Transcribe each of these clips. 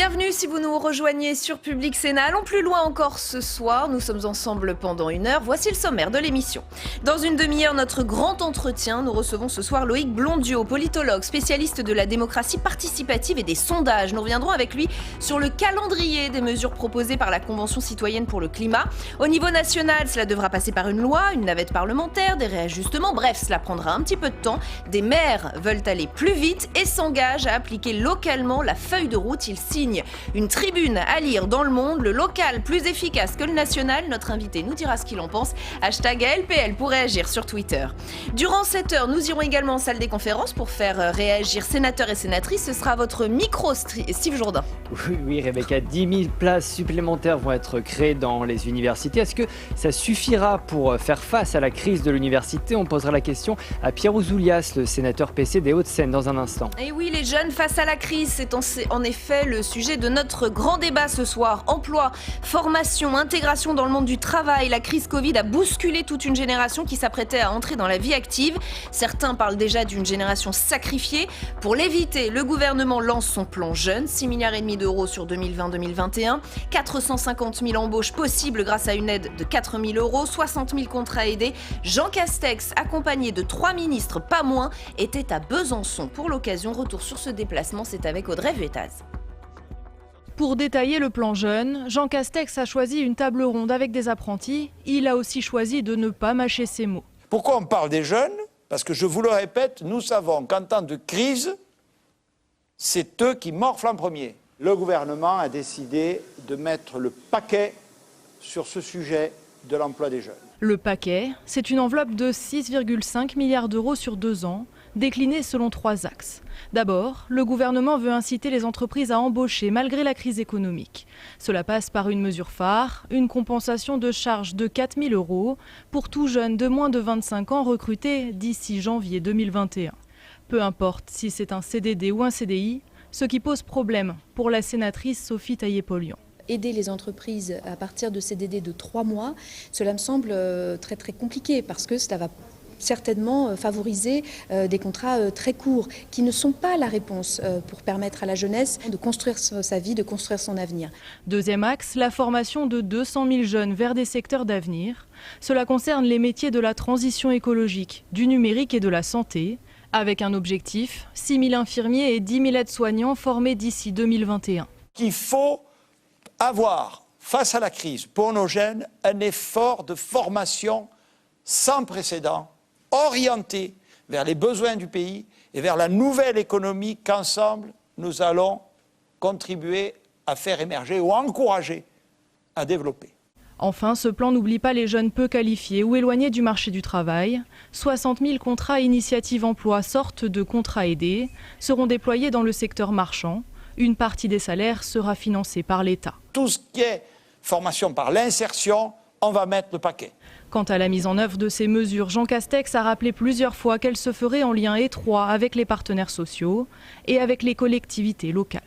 Bienvenue si vous nous rejoignez sur Public Sénat. Allons plus loin encore ce soir. Nous sommes ensemble pendant 1 heure. Voici le sommaire de l'émission. Dans une demi-heure, notre grand entretien. Nous recevons ce soir Loïc Blondiot, politologue, spécialiste de la démocratie participative et des sondages. Nous reviendrons avec lui sur le calendrier des mesures proposées par la Convention citoyenne pour le climat. Au niveau national, cela devra passer par une loi, une navette parlementaire, des réajustements. Bref, cela prendra un petit peu de temps. Des maires veulent aller plus vite et s'engagent à appliquer localement la feuille de route. Ils signent une tribune à lire dans Le Monde, le local plus efficace que le national. Notre invité nous dira ce qu'il en pense. #LPL pour réagir sur Twitter. Durant cette heure, nous irons également en salle des conférences pour faire réagir sénateurs et sénatrices. Ce sera votre micro, Steve Jourdain. Oui, Rebecca, 10 000 places supplémentaires vont être créées dans les universités. Est-ce que ça suffira pour faire face à la crise de l'université? On posera la question à Pierre Ouzoulias, le sénateur PC des Hauts-de-Seine, dans un instant. Et oui, les jeunes face à la crise, c'est en effet le sujet de notre grand débat ce soir. Emploi, formation, intégration dans le monde du travail. La crise Covid a bousculé toute une génération qui s'apprêtait à entrer dans la vie active. Certains parlent déjà d'une génération sacrifiée. Pour l'éviter, le gouvernement lance son plan jeune, 6,5 milliards d'euros sur 2020-2021, 450 000 embauches possibles grâce à une aide de 4 000 euros, 60 000 contrats aidés. Jean Castex, accompagné de 3 ministres, pas moins, était à Besançon pour l'occasion. Retour sur ce déplacement, c'est avec Audrey Vuettaz. Pour détailler le plan jeune, Jean Castex a choisi une table ronde avec des apprentis. Il a aussi choisi de ne pas mâcher ses mots. Pourquoi on parle des jeunes? Parce que je vous le répète, nous savons qu'en temps de crise, c'est eux qui morflent en premier. Le gouvernement a décidé de mettre le paquet sur ce sujet de l'emploi des jeunes. Le paquet, c'est une enveloppe de 6,5 milliards d'euros sur 2 ans, déclinée selon 3 axes. D'abord, le gouvernement veut inciter les entreprises à embaucher malgré la crise économique. Cela passe par une mesure phare, une compensation de charges de 4 000 euros pour tout jeune de moins de 25 ans recruté d'ici janvier 2021. Peu importe si c'est un CDD ou un CDI, ce qui pose problème pour la sénatrice Sophie Taillé-Polian. Aider les entreprises à partir de CDD de 3 mois, cela me semble très très compliqué parce que cela va certainement favoriser des contrats très courts qui ne sont pas la réponse pour permettre à la jeunesse de construire sa vie, de construire son avenir. Deuxième axe, la formation de 200 000 jeunes vers des secteurs d'avenir. Cela concerne les métiers de la transition écologique, du numérique et de la santé, avec un objectif, 6 000 infirmiers et 10 000 aides-soignants formés d'ici 2021. Il faut avoir, face à la crise, pour nos jeunes, un effort de formation sans précédent, orienté vers les besoins du pays et vers la nouvelle économie qu'ensemble, nous allons contribuer à faire émerger ou encourager à développer. Enfin, ce plan n'oublie pas les jeunes peu qualifiés ou éloignés du marché du travail. 60 000 contrats initiative emploi, sorte de contrats aidés, seront déployés dans le secteur marchand. Une partie des salaires sera financée par l'État. Tout ce qui est formation par l'insertion, on va mettre le paquet. Quant à la mise en œuvre de ces mesures, Jean Castex a rappelé plusieurs fois qu'elles se feraient en lien étroit avec les partenaires sociaux et avec les collectivités locales.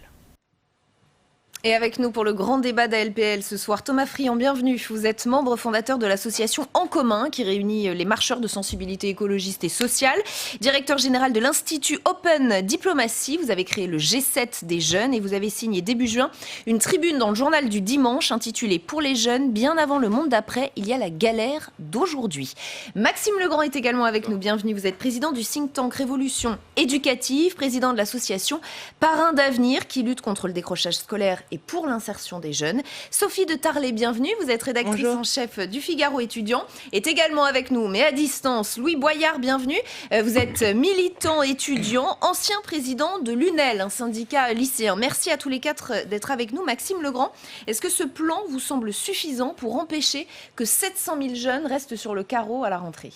Et avec nous pour le grand débat d'ALPL ce soir, Thomas Friand, bienvenue. Vous êtes membre fondateur de l'association En Commun qui réunit les marcheurs de sensibilité écologiste et sociale. Directeur général de l'Institut Open Diplomacy, vous avez créé le G7 des jeunes et vous avez signé début juin une tribune dans le journal du dimanche intitulée « Pour les jeunes, bien avant le monde d'après, il y a la galère d'aujourd'hui ». Maxime Legrand est également avec nous, bienvenue. Vous êtes président du think tank Révolution Éducative, président de l'association Parrain d'Avenir qui lutte contre le décrochage scolaire et pour l'insertion des jeunes. Sophie de Tarlet, bienvenue. Vous êtes rédactrice en chef du Figaro étudiant. Est également avec nous, mais à distance, Louis Boyard, bienvenue. Vous êtes militant étudiant, ancien président de l'UNEL, un syndicat lycéen. Merci à tous les 4 d'être avec nous. Maxime Legrand, est-ce que ce plan vous semble suffisant pour empêcher que 700 000 jeunes restent sur le carreau à la rentrée ?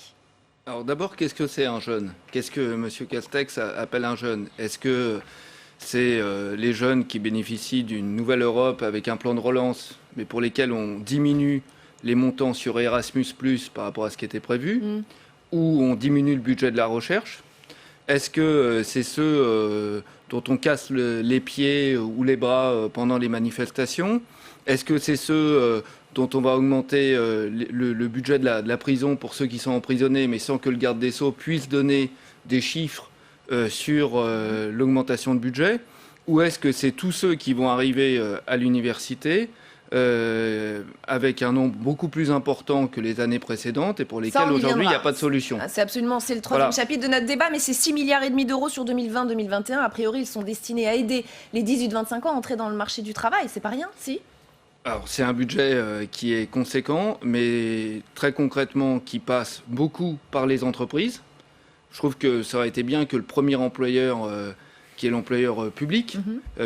Alors d'abord, qu'est-ce que c'est un jeune? Qu'est-ce que M. Castex appelle un jeune? Est-ce que c'est les jeunes qui bénéficient d'une nouvelle Europe avec un plan de relance, mais pour lesquels on diminue les montants sur Erasmus+, par rapport à ce qui était prévu, ou on diminue le budget de la recherche? Est-ce que c'est ceux dont on casse les pieds ou les bras pendant les manifestations? Est-ce que c'est ceux dont on va augmenter le budget de la prison pour ceux qui sont emprisonnés, mais sans que le garde des Sceaux puisse donner des chiffres sur l'augmentation de budget? ou est-ce que c'est tous ceux qui vont arriver à l'université avec un nombre beaucoup plus important que les années précédentes et pour lesquels aujourd'hui il n'y a pas de solution. C'est le troisième chapitre de notre débat, mais c'est 6,5 milliards d'euros sur 2020-2021. A priori, ils sont destinés à aider les 18-25 ans à entrer dans le marché du travail. C'est pas rien, si? Alors c'est un budget qui est conséquent, mais très concrètement qui passe beaucoup par les entreprises. Je trouve que ça aurait été bien que le premier employeur, qui est l'employeur public,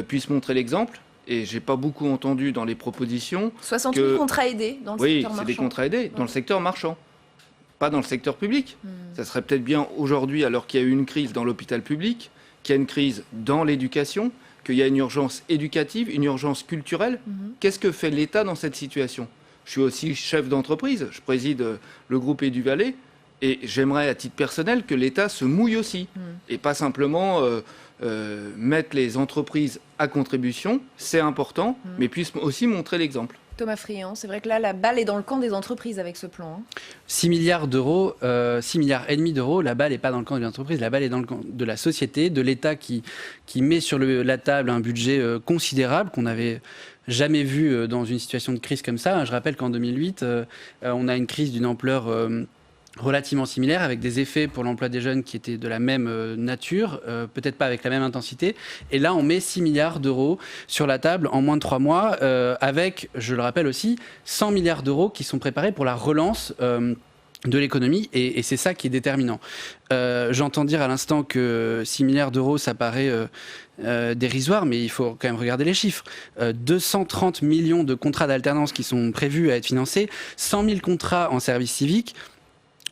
puisse montrer l'exemple. Et j'ai pas beaucoup entendu dans les propositions 60 000 contrats aidés dans le secteur marchand. Oui, c'est des contrats aidés dans le secteur marchand, pas dans le secteur public. Ça serait peut-être bien aujourd'hui, alors qu'il y a eu une crise dans l'hôpital public, qu'il y a une crise dans l'éducation, qu'il y a une urgence éducative, une urgence culturelle. Qu'est-ce que fait l'État dans cette situation? Je suis aussi chef d'entreprise, je préside le groupe Edu-Valais, et j'aimerais à titre personnel que l'État se mouille aussi, et pas simplement mettre les entreprises à contribution, c'est important, mais puisse aussi montrer l'exemple. Thomas Friand, c'est vrai que là, la balle est dans le camp des entreprises avec ce plan. 6 milliards d'euros, 6 milliards et demi d'euros, la balle n'est pas dans le camp de l'entreprise, la balle est dans le camp de la société, de l'État qui met sur la table un budget considérable qu'on n'avait jamais vu dans une situation de crise comme ça. Je rappelle qu'en 2008, on a une crise d'une ampleur relativement similaire, avec des effets pour l'emploi des jeunes qui étaient de la même nature, peut-être pas avec la même intensité. Et là, on met 6 milliards d'euros sur la table en moins de 3 mois, avec, je le rappelle aussi, 100 milliards d'euros qui sont préparés pour la relance de l'économie, et c'est ça qui est déterminant. J'entends dire à l'instant que 6 milliards d'euros, ça paraît dérisoire, mais il faut quand même regarder les chiffres. 230 millions de contrats d'alternance qui sont prévus à être financés, 100 000 contrats en service civique,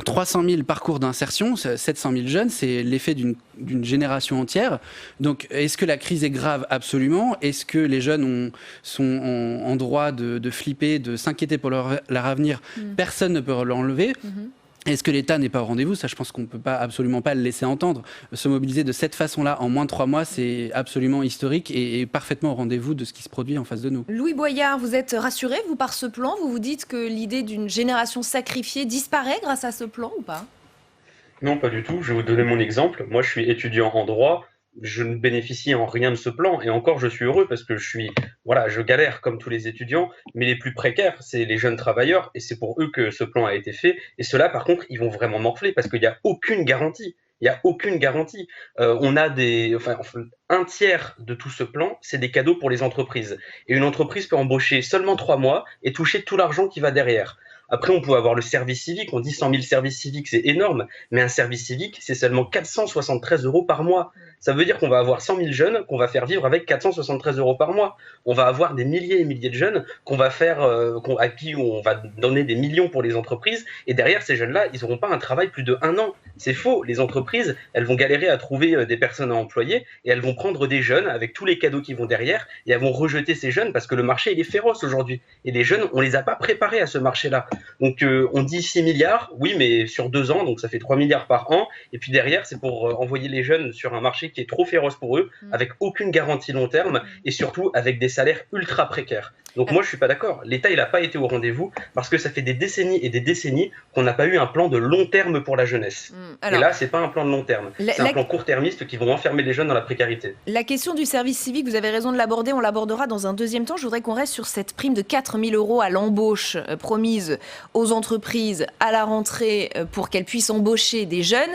300 000 parcours d'insertion, 700 000 jeunes, c'est l'effet d'une génération entière. Donc, est-ce que la crise est grave? Absolument. Est-ce que les jeunes sont en droit de flipper, de s'inquiéter pour leur avenir? Personne ne peut l'enlever. Est-ce que l'État n'est pas au rendez-vous? Ça, je pense qu'on ne peut absolument pas le laisser entendre. Se mobiliser de cette façon-là en moins de 3 mois, c'est absolument historique et parfaitement au rendez-vous de ce qui se produit en face de nous. Louis Boyard, vous êtes rassuré, vous, par ce plan? Vous vous dites que l'idée d'une génération sacrifiée disparaît grâce à ce plan ou pas? Non, pas du tout. Je vais vous donner mon exemple. Moi, je suis étudiant en droit. Je ne bénéficie en rien de ce plan. Et encore, je suis heureux parce que je galère comme tous les étudiants. Mais les plus précaires, c'est les jeunes travailleurs. Et c'est pour eux que ce plan a été fait. Et ceux-là, par contre, ils vont vraiment morfler parce qu'il n'y a aucune garantie. Il n'y a aucune garantie. On a un tiers de tout ce plan, c'est des cadeaux pour les entreprises. Et une entreprise peut embaucher seulement 3 mois et toucher tout l'argent qui va derrière. Après, on peut avoir le service civique. On dit 100 000 services civiques, c'est énorme. Mais un service civique, c'est seulement 473 euros par mois. Ça veut dire qu'on va avoir 100 000 jeunes qu'on va faire vivre avec 473 euros par mois. On va avoir des milliers et milliers de jeunes qu'on va faire, à qui on va donner des millions pour les entreprises. Et derrière, ces jeunes-là, ils n'auront pas un travail plus de 1 an. C'est faux. Les entreprises, elles vont galérer à trouver des personnes à employer et elles vont prendre des jeunes avec tous les cadeaux qui vont derrière et elles vont rejeter ces jeunes parce que le marché, il est féroce aujourd'hui. Et les jeunes, on les a pas préparés à ce marché-là. Donc, on dit 6 milliards, oui, mais sur 2 ans, donc ça fait 3 milliards par an. Et puis derrière, c'est pour envoyer les jeunes sur un marché qui est trop féroce pour eux, avec aucune garantie long terme et surtout avec des salaires ultra précaires. Donc moi, je suis pas d'accord. L'État, il n'a pas été au rendez-vous parce que ça fait des décennies et des décennies qu'on n'a pas eu un plan de long terme pour la jeunesse. Et là, c'est pas un plan de long terme. C'est un plan court-termiste qui vont enfermer les jeunes dans la précarité. La question du service civique, vous avez raison de l'aborder. On l'abordera dans un deuxième temps. Je voudrais qu'on reste sur cette prime de 4 000 euros à l'embauche promise aux entreprises à la rentrée pour qu'elles puissent embaucher des jeunes.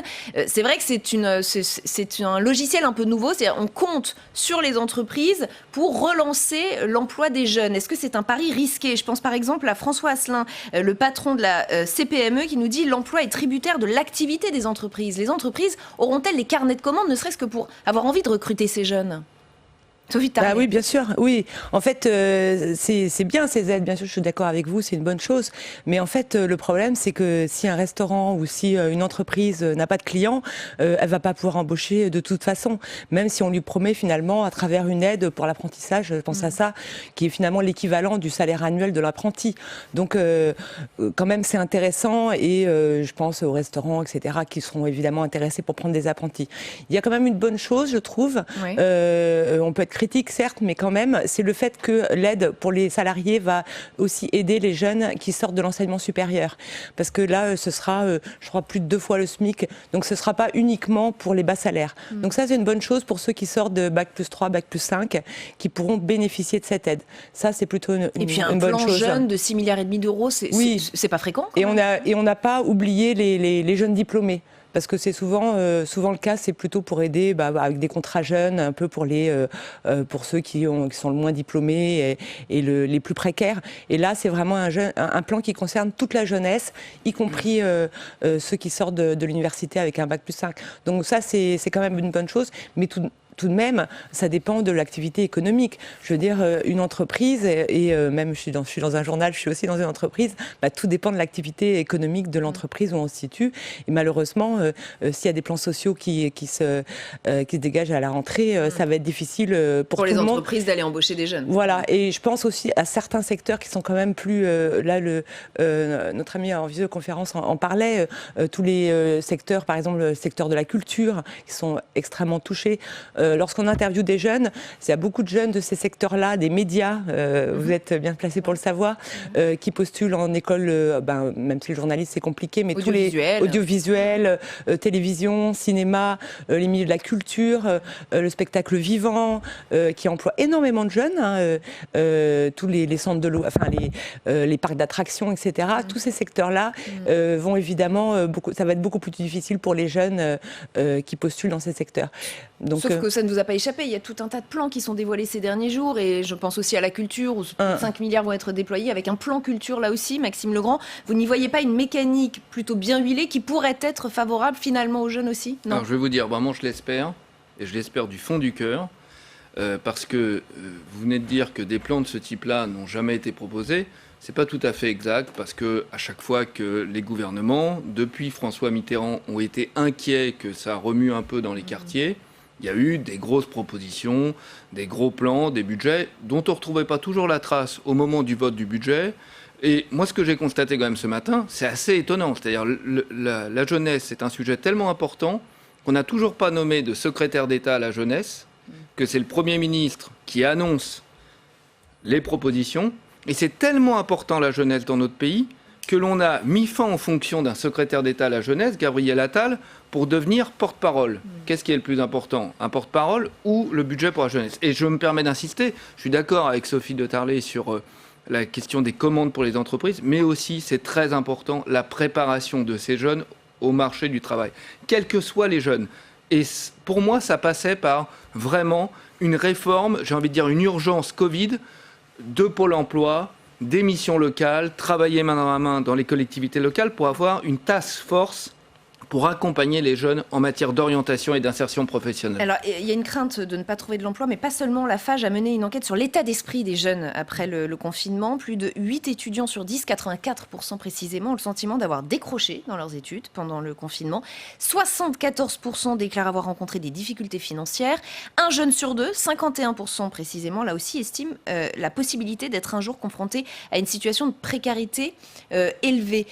C'est vrai que c'est un logiciel un peu nouveau. C'est-à-dire on compte sur les entreprises pour relancer l'emploi des jeunes. Est-ce que c'est un pari risqué? Je pense par exemple à François Asselin, le patron de la CPME, qui nous dit « L'emploi est tributaire de l'activité des entreprises ». Les entreprises auront-elles des carnets de commandes, ne serait-ce que pour avoir envie de recruter ces jeunes? Sophie Tarlet. Oui, bien sûr. Oui, en fait, c'est bien ces aides. Bien sûr, je suis d'accord avec vous, c'est une bonne chose. Mais en fait, le problème, c'est que si un restaurant ou si une entreprise n'a pas de clients, elle va pas pouvoir embaucher de toute façon. Même si on lui promet finalement, à travers une aide pour l'apprentissage, je pense à ça, qui est finalement l'équivalent du salaire annuel de l'apprenti. Donc, quand même, c'est intéressant et je pense aux restaurants, etc., qui seront évidemment intéressés pour prendre des apprentis. Il y a quand même une bonne chose, je trouve. Oui. On peut être critique certes, mais quand même, c'est le fait que l'aide pour les salariés va aussi aider les jeunes qui sortent de l'enseignement supérieur. Parce que là, ce sera, je crois, plus de 2 fois le SMIC. Donc ce ne sera pas uniquement pour les bas salaires. Donc ça, c'est une bonne chose pour ceux qui sortent de Bac+3, Bac+5, qui pourront bénéficier de cette aide. Ça, c'est plutôt une bonne chose. Et puis un plan jeune de 6,5 milliards d'euros, c'est pas fréquent. Et on n'a pas oublié les jeunes diplômés. Parce que c'est souvent le cas, c'est plutôt pour aider avec des contrats jeunes, un peu pour ceux qui sont le moins diplômés et les plus précaires. Et là, c'est vraiment un plan qui concerne toute la jeunesse, y compris ceux qui sortent de l'université avec un Bac+5. Donc ça, c'est quand même une bonne chose. Mais tout de même, ça dépend de l'activité économique. Je veux dire, une entreprise, et même je suis dans un journal, je suis aussi dans une entreprise, tout dépend de l'activité économique de l'entreprise où on se situe. Et malheureusement, s'il y a des plans sociaux qui se dégagent à la rentrée, ça va être difficile pour tout les le monde. entreprises d'aller embaucher des jeunes. Voilà, et je pense aussi à certains secteurs qui sont quand même plus... là, notre ami en visioconférence en parlait, tous les secteurs, par exemple le secteur de la culture, qui sont extrêmement touchés. Lorsqu'on interviewe des jeunes, il y a beaucoup de jeunes de ces secteurs-là, des médias, vous êtes bien placés pour le savoir, qui postulent en école, même si le journaliste c'est compliqué, mais tous les audiovisuels, télévision, cinéma, les milieux de la culture, le spectacle vivant, qui emploient énormément de jeunes, tous les centres de l'eau, les parcs d'attractions, etc. Tous ces secteurs-là vont évidemment, ça va être beaucoup plus difficile pour les jeunes qui postulent dans ces secteurs. Donc, sauf que ça ne vous a pas échappé, il y a tout un tas de plans qui sont dévoilés ces derniers jours, et je pense aussi à la culture, où 5 milliards vont être déployés, avec un plan culture là aussi, Maxime Legrand. Vous n'y voyez pas une mécanique plutôt bien huilée qui pourrait être favorable finalement aux jeunes aussi? Non. Alors je vais vous dire, vraiment je l'espère, et je l'espère du fond du cœur, parce que vous venez de dire que des plans de ce type-là n'ont jamais été proposés. C'est pas tout à fait exact, parce que à chaque fois que les gouvernements, depuis François Mitterrand, ont été inquiets que ça remue un peu dans les quartiers, il y a eu des grosses propositions, des gros plans, des budgets, dont on ne retrouvait pas toujours la trace au moment du vote du budget. Et moi, ce que j'ai constaté quand même ce matin, c'est assez étonnant. C'est-à-dire la jeunesse, c'est un sujet tellement important qu'on n'a toujours pas nommé de secrétaire d'État à la jeunesse, que c'est le Premier ministre qui annonce les propositions. Et c'est tellement important la jeunesse dans notre pays que l'on a mis fin en fonction d'un secrétaire d'État à la jeunesse, Gabriel Attal, pour devenir porte-parole. Qu'est-ce qui est le plus important? Un porte-parole ou le budget pour la jeunesse? Et je me permets d'insister, je suis d'accord avec Sophie de Tarlet sur la question des commandes pour les entreprises, mais aussi, c'est très important, la préparation de ces jeunes au marché du travail, quels que soient les jeunes. Et pour moi, ça passait par vraiment une réforme, j'ai envie de dire une urgence Covid, de Pôle emploi, des missions locales, travailler main dans la main dans les collectivités locales pour avoir une task force pour accompagner les jeunes en matière d'orientation et d'insertion professionnelle. Alors, il y a une crainte de ne pas trouver de l'emploi, mais pas seulement. La FAGE a mené une enquête sur l'état d'esprit des jeunes après le confinement. Plus de 8 étudiants sur 10, 84% précisément, ont le sentiment d'avoir décroché dans leurs études pendant le confinement. 74% déclarent avoir rencontré des difficultés financières. Un jeune sur deux, 51% précisément, là aussi, estime la possibilité d'être un jour confronté à une situation de précarité élevée.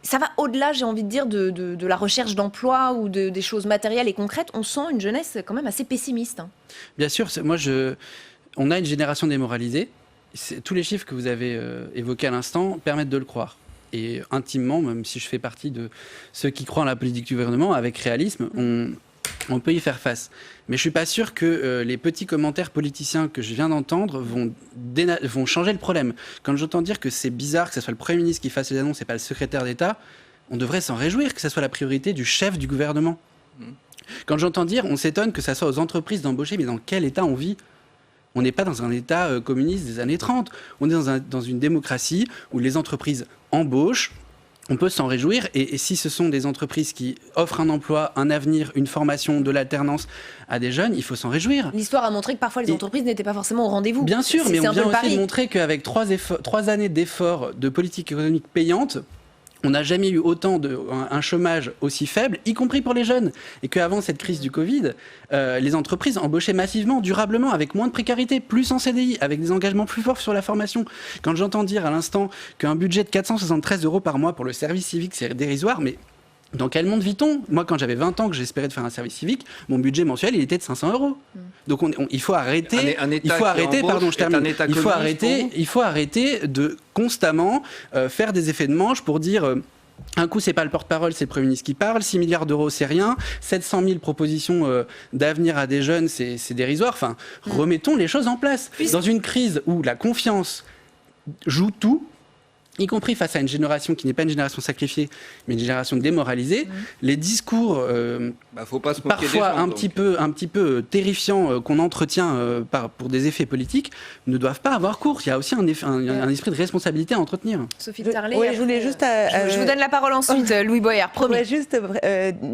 Ça va au-delà, j'ai envie de dire, de la recherche d'emploi ou des choses matérielles et concrètes. On sent une jeunesse quand même assez pessimiste. Bien sûr, on a une génération démoralisée. Tous les chiffres que vous avez évoqués à l'instant permettent de le croire. Et intimement, même si je fais partie de ceux qui croient en la politique du gouvernement, avec réalisme, on peut y faire face. Mais je ne suis pas sûr que les petits commentaires politiciens que je viens d'entendre vont changer le problème. Quand j'entends dire que c'est bizarre que ce soit le Premier ministre qui fasse les annonces et pas le secrétaire d'État, on devrait s'en réjouir que ce soit la priorité du chef du gouvernement. Quand j'entends dire, on s'étonne que ça soit aux entreprises d'embaucher, mais dans quel état on vit? On n'est pas dans un état communiste des années 30. On est dans une démocratie où les entreprises embauchent. On peut s'en réjouir, et si ce sont des entreprises qui offrent un emploi, un avenir, une formation, de l'alternance à des jeunes, il faut s'en réjouir. L'histoire a montré que parfois les entreprises n'étaient pas forcément au rendez-vous. Bien sûr, mais on vient aussi de montrer qu'avec 3 années d'efforts de politique économique payante, on n'a jamais eu autant un chômage aussi faible, y compris pour les jeunes. Et qu'avant cette crise du Covid, les entreprises embauchaient massivement, durablement, avec moins de précarité, plus en CDI, avec des engagements plus forts sur la formation. Quand j'entends dire à l'instant qu'un budget de 473 € par mois pour le service civique, c'est dérisoire, mais Dans quel monde vit-on ? Moi, quand j'avais 20 ans, que j'espérais de faire un service civique, mon budget mensuel, il était de 500 €. Donc il faut arrêter. Il faut arrêter de constamment faire des effets de manche pour dire. Un coup, c'est pas le porte-parole, c'est le Premier ministre qui parle. 6 milliards d'euros, c'est rien. 700 000 propositions d'avenir à des jeunes, c'est dérisoire. Enfin, remettons les choses en place. Dans une crise où la confiance joue tout, y compris face à une génération qui n'est pas une génération sacrifiée, mais une génération démoralisée, les discours faut pas se moquer parfois des gens, un petit peu terrifiants qu'on entretient pour des effets politiques ne doivent pas avoir cours. Il y a aussi un esprit de responsabilité à entretenir. Sophie de Tarlet, je voulais juste... je vous donne la parole ensuite, Louis Boyard, promis. Je voudrais juste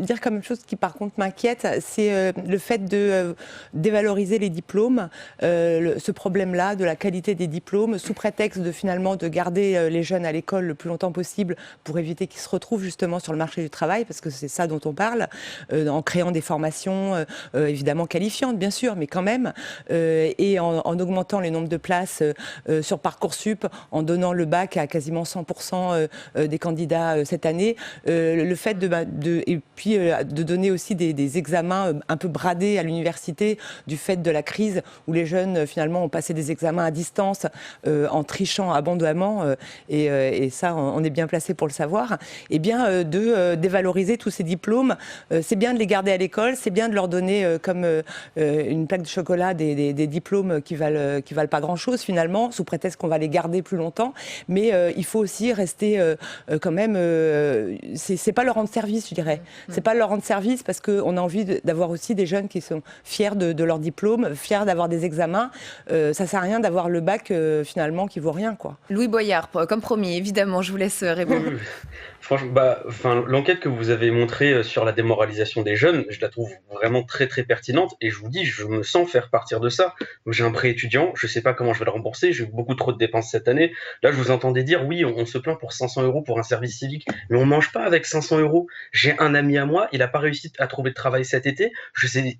dire comme chose qui par contre m'inquiète, c'est le fait de dévaloriser les diplômes, ce problème-là de la qualité des diplômes, sous prétexte de finalement de garder les jeunes à l'école le plus longtemps possible pour éviter qu'ils se retrouvent justement sur le marché du travail, parce que c'est ça dont on parle, en créant des formations évidemment qualifiantes bien sûr, mais quand même, et en augmentant les nombres de places sur Parcoursup, en donnant le bac à quasiment 100% des candidats cette année, le fait de donner aussi des examens un peu bradés à l'université du fait de la crise où les jeunes finalement ont passé des examens à distance en trichant abondamment et ça on est bien placé pour le savoir, et bien de dévaloriser tous ces diplômes. C'est bien de les garder à l'école, c'est bien de leur donner comme une plaque de chocolat des diplômes qui valent pas grand-chose finalement, sous prétexte qu'on va les garder plus longtemps, mais il faut aussi rester quand même, c'est pas leur rendre service, je dirais. C'est pas leur rendre service parce qu'on a envie d'avoir aussi des jeunes qui sont fiers de leur diplôme, fiers d'avoir des examens. Ça sert à rien d'avoir le bac finalement qui vaut rien, quoi. Louis Boyard, comme promis, évidemment, je vous laisse répondre. Franchement, l'enquête que vous avez montrée sur la démoralisation des jeunes, je la trouve vraiment très très pertinente et je vous dis, je me sens faire partir de ça. J'ai un prêt étudiant, je sais pas comment je vais le rembourser, j'ai eu beaucoup trop de dépenses cette année. Là, je vous entendais dire, oui, on se plaint pour 500 € pour un service civique, mais on mange pas avec 500 €. J'ai un ami à moi, il a pas réussi à trouver de travail cet été,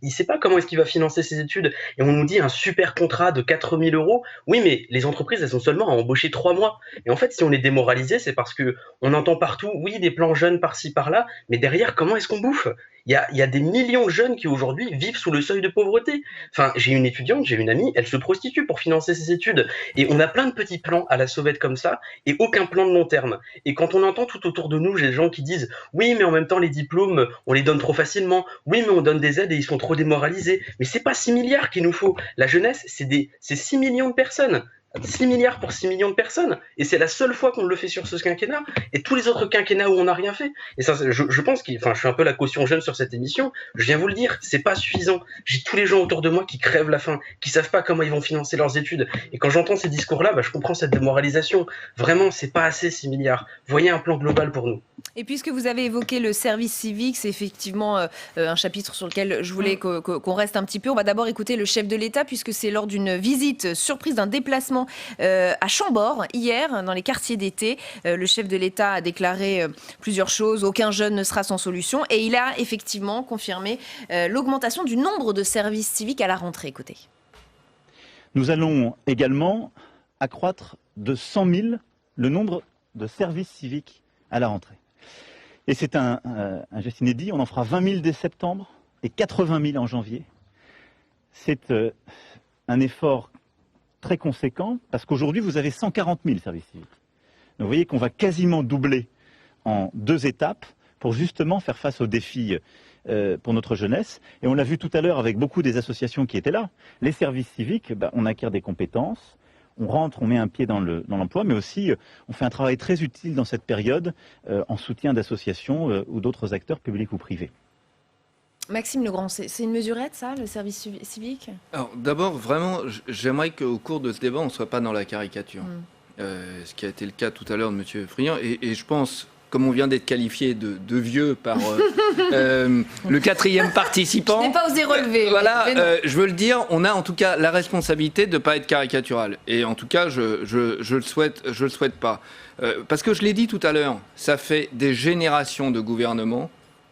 il sait pas comment est-ce qu'il va financer ses études et on nous dit un super contrat de 4 000 €. Oui, mais les entreprises, elles sont seulement à embaucher 3 mois. Et en fait, si on est démoralisé, c'est parce que on entend partout, oui, des plans jeunes par-ci par-là, mais derrière, comment est-ce qu'on bouffe ? Il y a des millions de jeunes qui aujourd'hui vivent sous le seuil de pauvreté. Enfin, j'ai une étudiante, j'ai une amie, elle se prostitue pour financer ses études. Et on a plein de petits plans à la sauvette comme ça, et aucun plan de long terme. Et quand on entend tout autour de nous, j'ai des gens qui disent « Oui, mais en même temps, les diplômes, on les donne trop facilement. Oui, mais on donne des aides et ils sont trop démoralisés. » Mais c'est pas 6 milliards qu'il nous faut. La jeunesse, c'est 6 millions de personnes. 6 milliards pour 6 millions de personnes, et c'est la seule fois qu'on le fait sur ce quinquennat, et tous les autres quinquennats où on n'a rien fait. Et ça, je pense je suis un peu la caution jeune sur cette émission, je viens vous le dire, c'est pas suffisant. J'ai tous les gens autour de moi qui crèvent la faim, qui savent pas comment ils vont financer leurs études, et quand j'entends ces discours-là, je comprends cette démoralisation. Vraiment, c'est pas assez 6 milliards. Voyez un plan global pour nous. Et puisque vous avez évoqué le service civique, c'est effectivement un chapitre sur lequel je voulais qu'on reste un petit peu. On va d'abord écouter le chef de l'État, puisque c'est lors d'une visite surprise d'un déplacement à Chambord, hier, dans les quartiers d'été. Le chef de l'État a déclaré plusieurs choses. Aucun jeune ne sera sans solution. Et il a effectivement confirmé l'augmentation du nombre de services civiques à la rentrée. Écoutez. Nous allons également accroître de 100 000 le nombre de services civiques à la rentrée. Et c'est un geste inédit. On en fera 20 000 dès septembre et 80 000 en janvier. C'est un effort très conséquent, parce qu'aujourd'hui, vous avez 140 000 services civiques. Donc vous voyez qu'on va quasiment doubler en 2 étapes pour justement faire face aux défis pour notre jeunesse. Et on l'a vu tout à l'heure avec beaucoup des associations qui étaient là. Les services civiques, on acquiert des compétences, on rentre, on met un pied dans l'emploi, mais aussi on fait un travail très utile dans cette période en soutien d'associations ou d'autres acteurs publics ou privés. Maxime Legrand, c'est une mesurette, ça, le service civique ? Alors, d'abord, vraiment, j'aimerais qu'au cours de ce débat, on ne soit pas dans la caricature. Ce qui a été le cas tout à l'heure de M. Friand. Et je pense, comme on vient d'être qualifié de vieux par le 4e participant... Je n'ai pas osé relever. Voilà, je veux le dire, on a en tout cas la responsabilité de ne pas être caricatural. Et en tout cas, je le souhaite pas. Parce que je l'ai dit tout à l'heure, ça fait des générations de gouvernements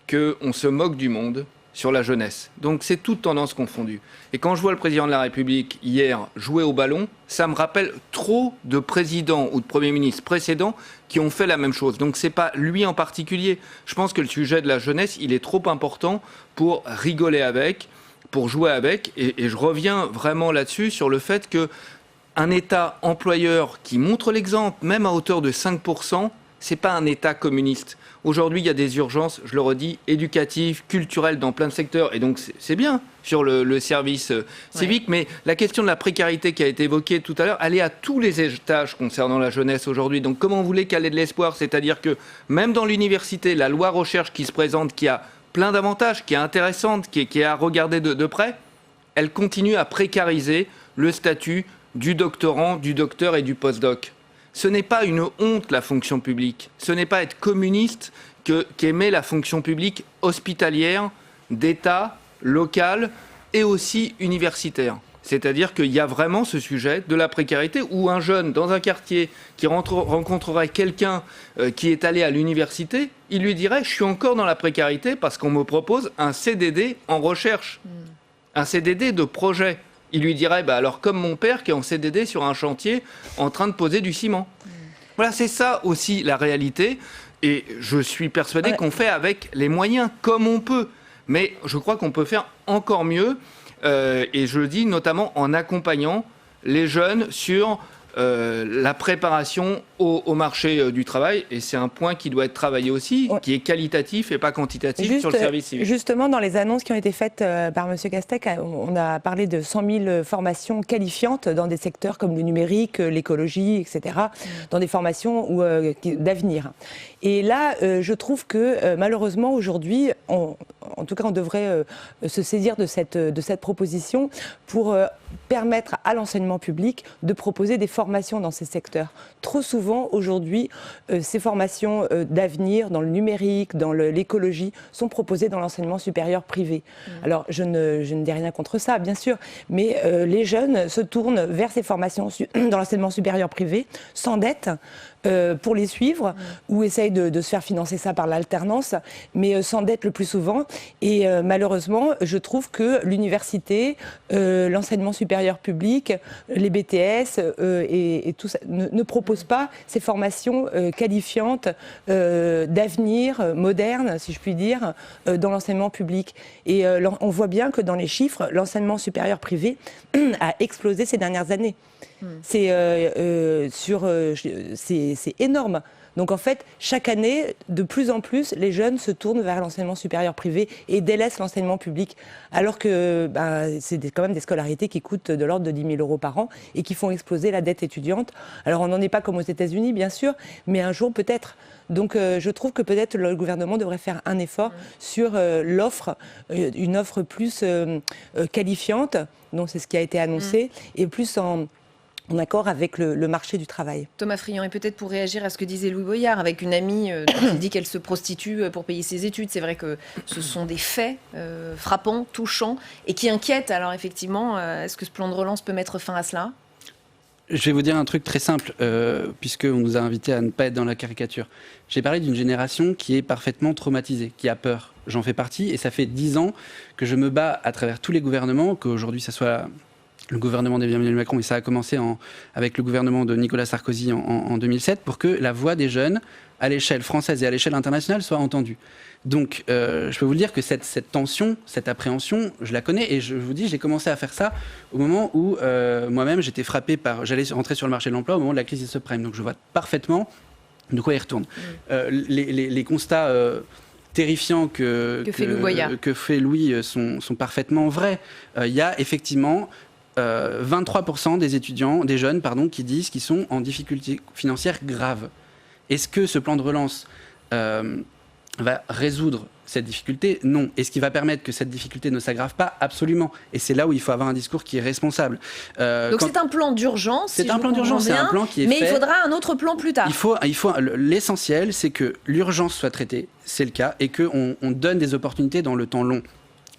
qu'on se moque du monde sur la jeunesse. Donc c'est toutes tendances confondues. Et quand je vois le président de la République hier jouer au ballon, ça me rappelle trop de présidents ou de premiers ministres précédents qui ont fait la même chose. Donc c'est pas lui en particulier. Je pense que le sujet de la jeunesse, il est trop important pour rigoler avec, pour jouer avec. Et je reviens vraiment là-dessus sur le fait que un État employeur qui montre l'exemple, même à hauteur de 5%, c'est pas un État communiste. Aujourd'hui, il y a des urgences, je le redis, éducatives, culturelles dans plein de secteurs. Et donc, c'est bien sur le service civique. Ouais. Mais la question de la précarité qui a été évoquée tout à l'heure, elle est à tous les étages concernant la jeunesse aujourd'hui. Donc, comment vous voulez qu'elle ait de l'espoir ? C'est-à-dire que même dans l'université, la loi recherche qui se présente, qui a plein d'avantages, qui est intéressante, qui est à regarder de près, elle continue à précariser le statut du doctorant, du docteur et du postdoc. Ce n'est pas une honte, la fonction publique. Ce n'est pas être communiste qu'aimer la fonction publique hospitalière, d'État, locale et aussi universitaire. C'est-à-dire qu'il y a vraiment ce sujet de la précarité où un jeune dans un quartier qui rencontrerait quelqu'un qui est allé à l'université, il lui dirait « je suis encore dans la précarité parce qu'on me propose un CDD en recherche, un CDD de projet ». Il lui dirait, alors comme mon père qui est en CDD sur un chantier en train de poser du ciment. Voilà, c'est ça aussi la réalité. Et je suis persuadé qu'on fait avec les moyens comme on peut. Mais je crois qu'on peut faire encore mieux. Et je le dis notamment en accompagnant les jeunes sur la préparation au marché du travail. Et c'est un point qui doit être travaillé aussi, qui est qualitatif et pas quantitatif sur le service civique. Justement, dans les annonces qui ont été faites par M. Castex, on a parlé de 100 000 formations qualifiantes dans des secteurs comme le numérique, l'écologie, etc., dans des formations d'avenir. Et là, je trouve que malheureusement, aujourd'hui, en tout cas, on devrait se saisir de cette proposition pour permettre à l'enseignement public de proposer des formations dans ces secteurs. Trop souvent, aujourd'hui, ces formations d'avenir, dans le numérique, dans l'écologie, sont proposées dans l'enseignement supérieur privé. Alors, je ne dis rien contre ça, bien sûr, mais les jeunes se tournent vers ces formations dans l'enseignement supérieur privé, s'endettent pour les suivre, ou essayent de se faire financer ça par l'alternance, mais s'endettent le plus souvent. Et malheureusement, je trouve que l'université, l'enseignement supérieur public, les BTS et tout ça ne proposent pas ces formations qualifiantes d'avenir, modernes, si je puis dire, dans l'enseignement public. Et on voit bien que dans les chiffres, l'enseignement supérieur privé a explosé ces dernières années. C'est énorme. Donc en fait, chaque année, de plus en plus, les jeunes se tournent vers l'enseignement supérieur privé et délaissent l'enseignement public. Alors que c'est quand même des scolarités qui coûtent de l'ordre de 10 000 euros par an et qui font exploser la dette étudiante. Alors on n'en est pas comme aux États-Unis, bien sûr, mais un jour peut-être. Donc je trouve que peut-être le gouvernement devrait faire un effort sur l'offre, une offre plus qualifiante, donc c'est ce qui a été annoncé, et plus en accord avec le marché du travail. Thomas Friand, et peut-être pour réagir à ce que disait Louis Boyard, avec une amie qui dit qu'elle se prostitue pour payer ses études. C'est vrai que ce sont des faits frappants, touchants, et qui inquiètent. Alors effectivement, est-ce que ce plan de relance peut mettre fin à cela ? Je vais vous dire un truc très simple, puisqu'on nous a invités à ne pas être dans la caricature. J'ai parlé d'une génération qui est parfaitement traumatisée, qui a peur. J'en fais partie, et ça fait 10 ans que je me bats à travers tous les gouvernements, qu'aujourd'hui ça soit le gouvernement d'Emmanuel Macron, et ça a commencé avec le gouvernement de Nicolas Sarkozy en 2007, pour que la voix des jeunes, à l'échelle française et à l'échelle internationale, soit entendue. Donc, je peux vous le dire que cette tension, cette appréhension, je la connais, et je vous dis, j'ai commencé à faire ça au moment où moi-même j'étais frappé j'allais rentrer sur le marché de l'emploi au moment de la crise des subprimes. Donc je vois parfaitement de quoi il retourne. Les constats terrifiants que fait Louis sont parfaitement vrais. Il y a effectivement 23% des étudiants, des jeunes, qui disent qu'ils sont en difficulté financière grave. Est-ce que ce plan de relance va résoudre cette difficulté ? Non. Est-ce qu'il va permettre que cette difficulté ne s'aggrave pas ? Absolument. Et c'est là où il faut avoir un discours qui est responsable. Donc c'est un plan d'urgence. C'est un plan d'urgence. C'est un plan qui est mais il faudra un autre plan plus tard. L'essentiel, c'est que l'urgence soit traitée, c'est le cas, et qu'on donne des opportunités dans le temps long.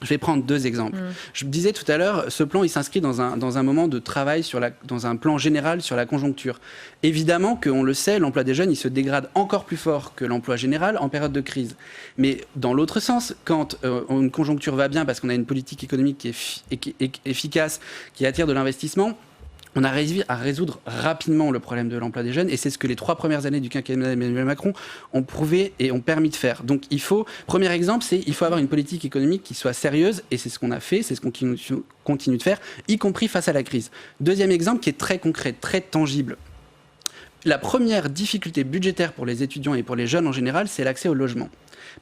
Je vais prendre 2 exemples. Je disais tout à l'heure, ce plan, il s'inscrit dans un moment de travail dans un plan général sur la conjoncture. Évidemment qu'on le sait, l'emploi des jeunes, il se dégrade encore plus fort que l'emploi général en période de crise. Mais dans l'autre sens, quand une conjoncture va bien parce qu'on a une politique économique qui est efficace, qui attire de l'investissement, on a réussi à résoudre rapidement le problème de l'emploi des jeunes, et c'est ce que les 3 premières années du quinquennat d'Emmanuel Macron ont prouvé et ont permis de faire. Donc premier exemple, il faut avoir une politique économique qui soit sérieuse, et c'est ce qu'on a fait, c'est ce qu'on continue de faire, y compris face à la crise. Deuxième exemple qui est très concret, très tangible. La première difficulté budgétaire pour les étudiants et pour les jeunes en général, c'est l'accès au logement.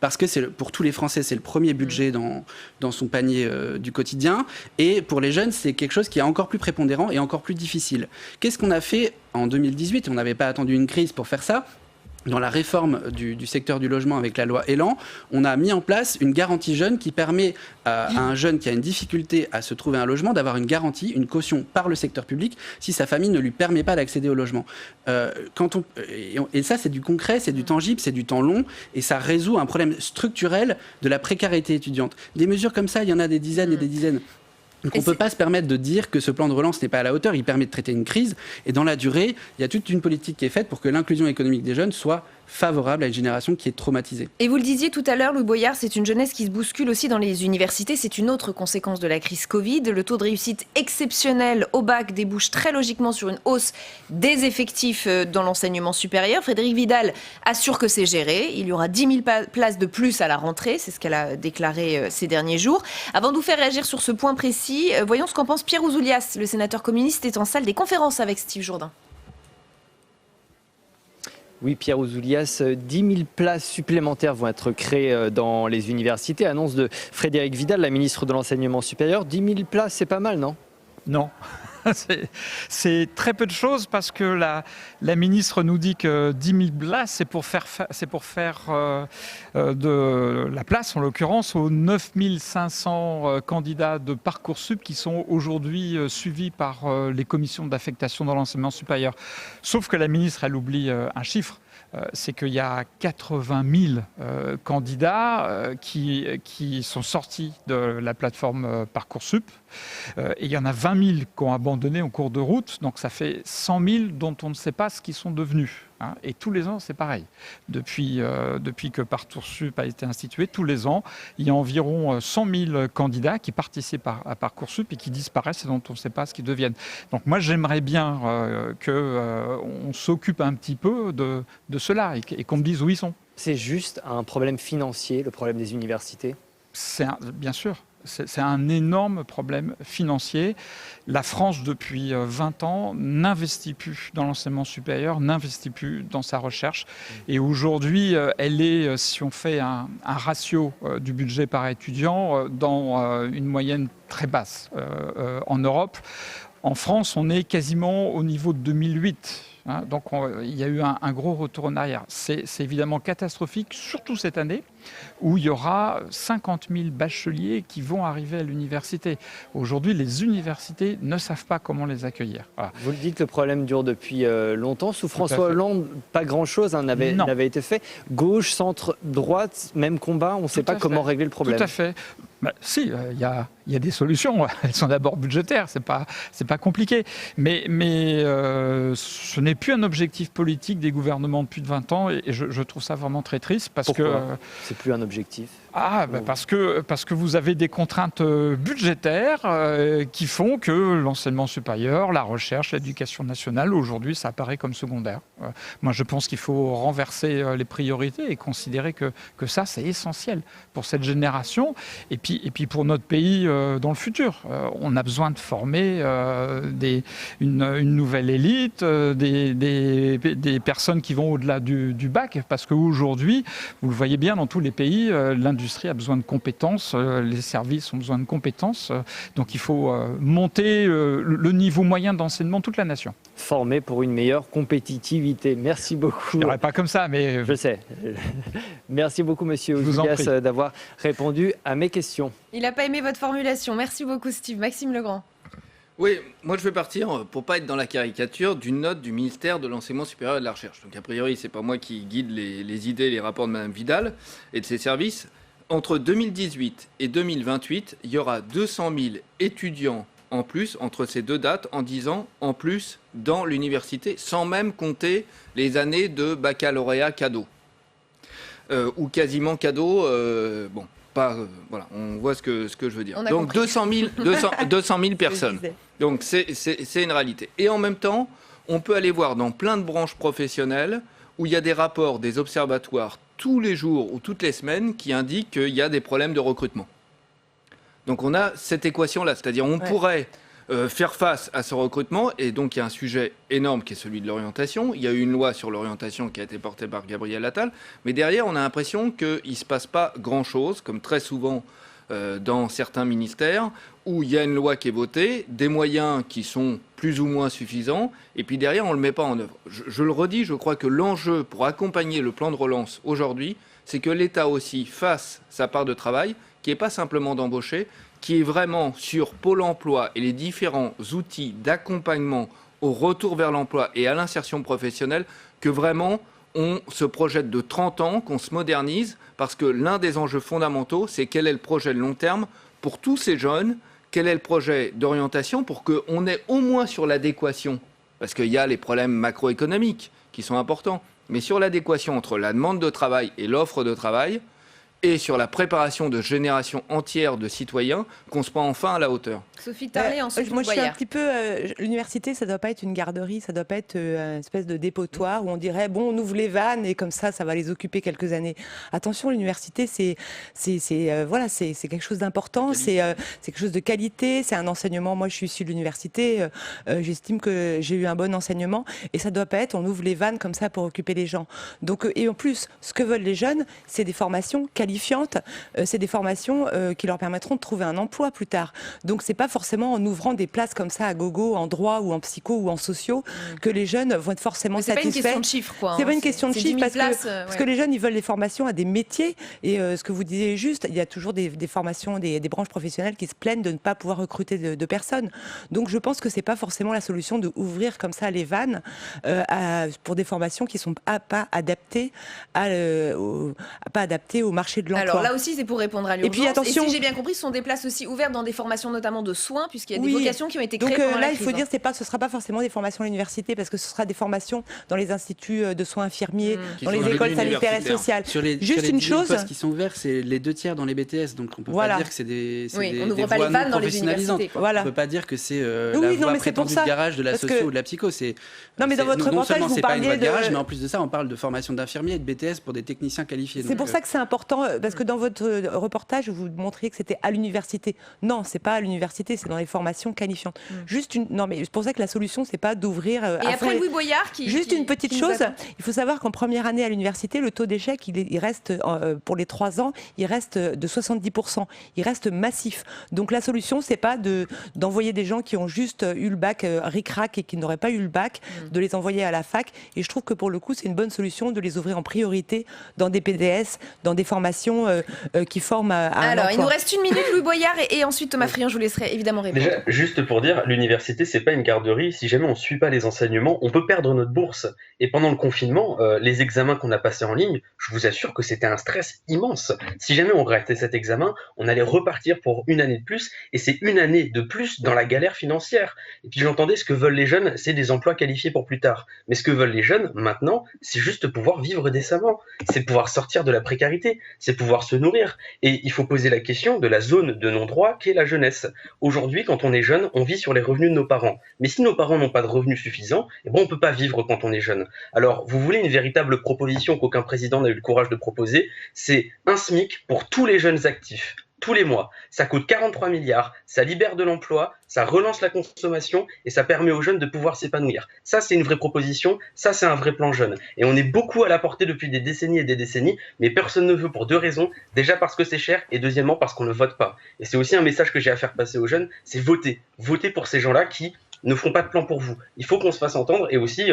Parce que pour tous les Français, c'est le premier budget dans son panier du quotidien. Et pour les jeunes, c'est quelque chose qui est encore plus prépondérant et encore plus difficile. Qu'est-ce qu'on a fait en 2018 ? On n'avait pas attendu une crise pour faire ça. Dans la réforme du secteur du logement avec la loi Elan, on a mis en place une garantie jeune qui permet à un jeune qui a une difficulté à se trouver un logement d'avoir une garantie, une caution par le secteur public si sa famille ne lui permet pas d'accéder au logement. Et ça, c'est du concret, c'est du tangible, c'est du temps long, et ça résout un problème structurel de la précarité étudiante. Des mesures comme ça, il y en a des dizaines et des dizaines. Donc on ne peut pas se permettre de dire que ce plan de relance n'est pas à la hauteur, il permet de traiter une crise, et dans la durée, il y a toute une politique qui est faite pour que l'inclusion économique des jeunes soit favorable à une génération qui est traumatisée. Et vous le disiez tout à l'heure, Louis Boyard, c'est une jeunesse qui se bouscule aussi dans les universités. C'est une autre conséquence de la crise Covid. Le taux de réussite exceptionnel au bac débouche très logiquement sur une hausse des effectifs dans l'enseignement supérieur. Frédérique Vidal assure que c'est géré. Il y aura 10 000 places de plus à la rentrée. C'est ce qu'elle a déclaré ces derniers jours. Avant de vous faire réagir sur ce point précis, voyons ce qu'en pense Pierre Ouzoulias. Le sénateur communiste est en salle des conférences avec Steve Jourdain. Oui, Pierre Ouzoulias, 10 000 places supplémentaires vont être créées dans les universités. Annonce de Frédérique Vidal, la ministre de l'Enseignement supérieur. 10 000 places, c'est pas mal, non ? Non. C'est très peu de choses parce que la ministre nous dit que 10 000 places, c'est pour faire de la place, en l'occurrence, aux 9 500 candidats de Parcoursup qui sont aujourd'hui suivis par les commissions d'affectation dans l'enseignement supérieur. Sauf que la ministre, elle oublie un chiffre. C'est qu'il y a 80 000 candidats qui sont sortis de la plateforme Parcoursup. Et il y en a 20 000 qui ont abandonné en cours de route. Donc ça fait 100 000 dont on ne sait pas ce qu'ils sont devenus. Et tous les ans, c'est pareil. Depuis que Parcoursup a été institué, tous les ans, il y a environ 100 000 candidats qui participent à Parcoursup et qui disparaissent et dont on ne sait pas ce qu'ils deviennent. Donc moi, j'aimerais bien qu'on s'occupe un petit peu de cela et qu'on me dise où ils sont. C'est juste un problème financier, le problème des universités ? Bien sûr. C'est un énorme problème financier. La France, depuis 20 ans, n'investit plus dans l'enseignement supérieur, n'investit plus dans sa recherche. Et aujourd'hui, elle est, si on fait un ratio du budget par étudiant, dans une moyenne très basse en Europe. En France, on est quasiment au niveau de 2008. Donc il y a eu un gros retour en arrière. C'est évidemment catastrophique, surtout cette année, où il y aura 50 000 bacheliers qui vont arriver à l'université. Aujourd'hui, les universités ne savent pas comment les accueillir. Voilà. Vous le dites, le problème dure depuis longtemps. Sous François Hollande, pas grand-chose n'avait été fait. Gauche, centre, droite, même combat, on ne sait pas comment régler le problème. Tout à fait. Si, il y a des solutions. Elles sont d'abord budgétaires, c'est pas compliqué. Mais ce n'est plus un objectif politique des gouvernements depuis 20 ans, et je trouve ça vraiment très triste parce Pourquoi ? C'est plus un objectif. Parce que vous avez des contraintes budgétaires qui font que l'enseignement supérieur, la recherche, l'éducation nationale, aujourd'hui, ça apparaît comme secondaire. Moi, je pense qu'il faut renverser les priorités et considérer que ça, c'est essentiel pour cette génération et puis pour notre pays dans le futur. On a besoin de former une nouvelle élite, des personnes qui vont au-delà du bac, parce qu'aujourd'hui, vous le voyez bien dans tous les pays, l'industrie a besoin de compétences, les services ont besoin de compétences, donc il faut monter le niveau moyen d'enseignement de toute la nation. Former pour une meilleure compétitivité. Merci beaucoup. Je ne dirais pas comme ça, mais... Je sais. Merci beaucoup, monsieur Ouzoulias, d'avoir répondu à mes questions. Il n'a pas aimé votre formulation. Merci beaucoup, Steve. Maxime Legrand. Oui, moi je vais partir, pour pas être dans la caricature, d'une note du ministère de l'Enseignement supérieur et de la Recherche. Donc a priori, c'est pas moi qui guide les idées, les rapports de Mme Vidal et de ses services. Entre 2018 et 2028, il y aura 200 000 étudiants en plus, entre ces deux dates, en 10 ans, en plus dans l'université, sans même compter les années de baccalauréat cadeau. Ou quasiment cadeau, voilà, on voit ce que je veux dire. Donc 200 000 personnes. Donc c'est une réalité. Et en même temps, on peut aller voir dans plein de branches professionnelles où il y a des rapports, des observatoires tous les jours ou toutes les semaines qui indiquent qu'il y a des problèmes de recrutement. Donc on a cette équation-là, c'est-à-dire on pourrait faire face à ce recrutement, et donc il y a un sujet énorme qui est celui de l'orientation. Il y a eu une loi sur l'orientation qui a été portée par Gabriel Attal, mais derrière on a l'impression qu'il ne se passe pas grand-chose, comme très souvent dans certains ministères, où il y a une loi qui est votée, des moyens qui sont plus ou moins suffisants, et puis derrière on ne le met pas en œuvre. Je le redis, je crois que l'enjeu pour accompagner le plan de relance aujourd'hui, c'est que l'État aussi fasse sa part de travail, qui n'est pas simplement d'embaucher, qui est vraiment sur Pôle emploi et les différents outils d'accompagnement au retour vers l'emploi et à l'insertion professionnelle, que vraiment on se projette de 30 ans, qu'on se modernise, parce que l'un des enjeux fondamentaux, c'est quel est le projet de long terme pour tous ces jeunes, quel est le projet d'orientation pour qu'on ait au moins sur l'adéquation, parce qu'il y a les problèmes macroéconomiques qui sont importants, mais sur l'adéquation entre la demande de travail et l'offre de travail, et sur la préparation de générations entières de citoyens, qu'on se prend enfin à la hauteur. Sophie Tarlet, ensuite moi je suis un petit peu... l'université, ça ne doit pas être une garderie, ça ne doit pas être une espèce de dépotoir où on dirait, bon, on ouvre les vannes et comme ça va les occuper quelques années. Attention, l'université, c'est quelque chose d'important, c'est quelque chose de qualité, c'est un enseignement. Moi, je suis issue de l'université, j'estime que j'ai eu un bon enseignement et ça ne doit pas être, on ouvre les vannes comme ça pour occuper les gens. Donc, et en plus, ce que veulent les jeunes, c'est des formations qualifiantes. C'est des formations qui leur permettront de trouver un emploi plus tard. Donc c'est pas forcément en ouvrant des places comme ça à gogo, en droit ou en psycho ou en sociaux, que les jeunes vont être forcément satisfaits. C'est pas une question de chiffres, quoi. C'est pas une question de chiffres parce que les jeunes, ils veulent des formations à des métiers. Et ce que vous disiez juste, il y a toujours des formations, des branches professionnelles qui se plaignent de ne pas pouvoir recruter de personnes. Donc je pense que c'est pas forcément la solution de ouvrir comme ça les vannes pour des formations qui sont pas adaptées au marché de l'emploi. Alors là aussi, c'est pour répondre à l'urgence. Et puis attention, et si j'ai bien compris, ce sont des places aussi ouvertes dans des formations notamment de soins, puisqu'il y a des vocations qui ont été créées pendant la crise. Donc là, il faut dire, ce ne sera pas forcément des formations à l'université, parce que ce sera des formations dans les instituts de soins infirmiers, dans les écoles sanitaires et sociales. Juste une chose, les postes qui sont ouverts, c'est les 2 tiers dans les BTS, donc on ne peut pas dire que c'est des voies non professionnalisantes. On ne peut pas dire que c'est la voie prétendue de garage de la socio ou de la psycho. Non, mais dans votre reportage, vous parliez de garage, mais en plus de ça, on parle de formation d'infirmiers et de BTS pour des techniciens qualifiés. C'est pour ça que c'est important, parce que dans votre reportage, vous montriez que c'était à l'université. Non, c'est pas à l'université, c'est dans les formations qualifiantes. Non, mais c'est pour ça que la solution, c'est pas d'ouvrir. Et après Louis Boyard, une petite chose. Il faut savoir qu'en première année à l'université, le taux d'échec, il reste pour les 3 ans, il reste de 70%. Il reste massif. Donc la solution, c'est pas d'envoyer des gens qui ont juste eu le bac ric-rac et qui n'auraient pas eu le bac, de les envoyer à la fac. Et je trouve que pour le coup, c'est une bonne solution de les ouvrir en priorité dans des PDS, dans des formations qui forment à un Alors, emploi. Il nous reste 1 minute, Louis Boyard, et ensuite Thomas Friand, je vous laisserai évidemment répondre. Déjà, juste pour dire, l'université, c'est pas une garderie. Si jamais on ne suit pas les enseignements, on peut perdre notre bourse. Et pendant le confinement, les examens qu'on a passés en ligne, je vous assure que c'était un stress immense. Si jamais on ratait cet examen, on allait repartir pour une année de plus, et c'est une année de plus dans la galère financière. Et puis j'entendais, ce que veulent les jeunes, c'est des emplois qualifiés pour plus tard. Mais ce que veulent les jeunes, maintenant, c'est juste pouvoir vivre décemment. C'est pouvoir sortir de la précarité, c'est pouvoir se nourrir. Et il faut poser la question de la zone de non-droit qu'est la jeunesse. Aujourd'hui, quand on est jeune, on vit sur les revenus de nos parents. Mais si nos parents n'ont pas de revenus suffisants, on ne peut pas vivre quand on est jeune. Alors, vous voulez une véritable proposition qu'aucun président n'a eu le courage de proposer, c'est un SMIC pour tous les jeunes actifs. Tous les mois. Ça coûte 43 milliards, ça libère de l'emploi, ça relance la consommation et ça permet aux jeunes de pouvoir s'épanouir. Ça, c'est une vraie proposition, ça, c'est un vrai plan jeune. Et on est beaucoup à la portée depuis des décennies et des décennies, mais personne ne veut pour 2 raisons. Déjà parce que c'est cher et deuxièmement parce qu'on ne vote pas. Et c'est aussi un message que j'ai à faire passer aux jeunes, c'est voter. Voter pour ces gens-là qui ne feront pas de plan pour vous. Il faut qu'on se fasse entendre. Et aussi,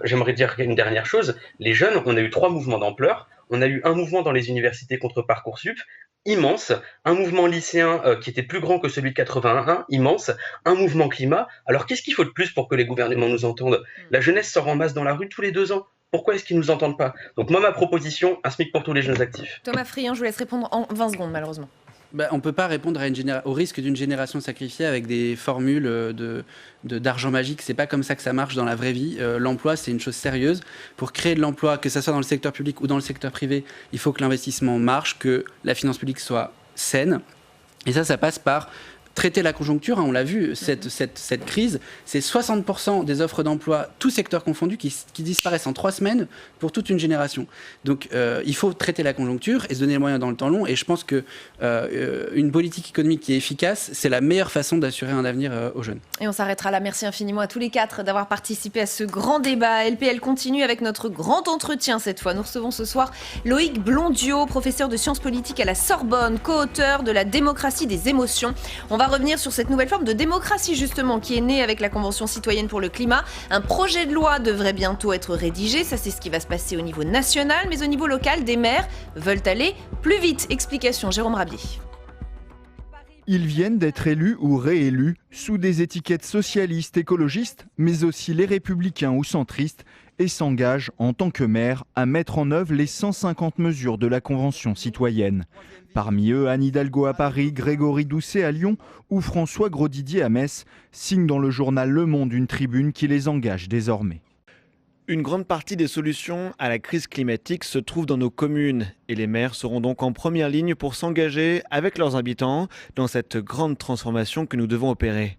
j'aimerais dire une dernière chose, les jeunes, on a eu 3 mouvements d'ampleur. On a eu un mouvement dans les universités contre Parcoursup, immense, un mouvement lycéen qui était plus grand que celui de 81, immense, un mouvement climat. Alors qu'est-ce qu'il faut de plus pour que les gouvernements nous entendent ? La jeunesse sort en masse dans la rue tous les 2 ans. Pourquoi est-ce qu'ils ne nous entendent pas? Donc moi, ma proposition, un SMIC pour tous les jeunes actifs. Thomas Friand, je vous laisse répondre en 20 secondes, malheureusement. On ne peut pas répondre au risque d'une génération sacrifiée avec des formules d'argent magique. C'est pas comme ça que ça marche dans la vraie vie. L'emploi, c'est une chose sérieuse. Pour créer de l'emploi, que ce soit dans le secteur public ou dans le secteur privé, il faut que l'investissement marche, que la finance publique soit saine. Et ça passe par traiter la conjoncture, on l'a vu, cette crise, c'est 60% des offres d'emploi, tous secteurs confondus, qui disparaissent en 3 semaines pour toute une génération. Donc il faut traiter la conjoncture et se donner les moyens dans le temps long. Et je pense qu'une politique économique qui est efficace, c'est la meilleure façon d'assurer un avenir aux jeunes. Et on s'arrêtera là. Merci infiniment à tous les 4 d'avoir participé à ce grand débat. LPL continue avec notre grand entretien cette fois. Nous recevons ce soir Loïc Blondiot, professeur de sciences politiques à la Sorbonne, co-auteur de La démocratie des émotions. On va revenir sur cette nouvelle forme de démocratie justement qui est née avec la Convention citoyenne pour le climat. Un projet de loi devrait bientôt être rédigé, ça c'est ce qui va se passer au niveau national, mais au niveau local, des maires veulent aller plus vite. Explication, Jérôme Rabier. Ils viennent d'être élus ou réélus sous des étiquettes socialistes, écologistes, mais aussi les républicains ou centristes, et s'engagent en tant que maires à mettre en œuvre les 150 mesures de la Convention citoyenne. Parmi eux, Anne Hidalgo à Paris, Grégory Doucet à Lyon ou François Grosdidier à Metz signent dans le journal Le Monde une tribune qui les engage désormais. Une grande partie des solutions à la crise climatique se trouve dans nos communes et les maires seront donc en première ligne pour s'engager avec leurs habitants dans cette grande transformation que nous devons opérer.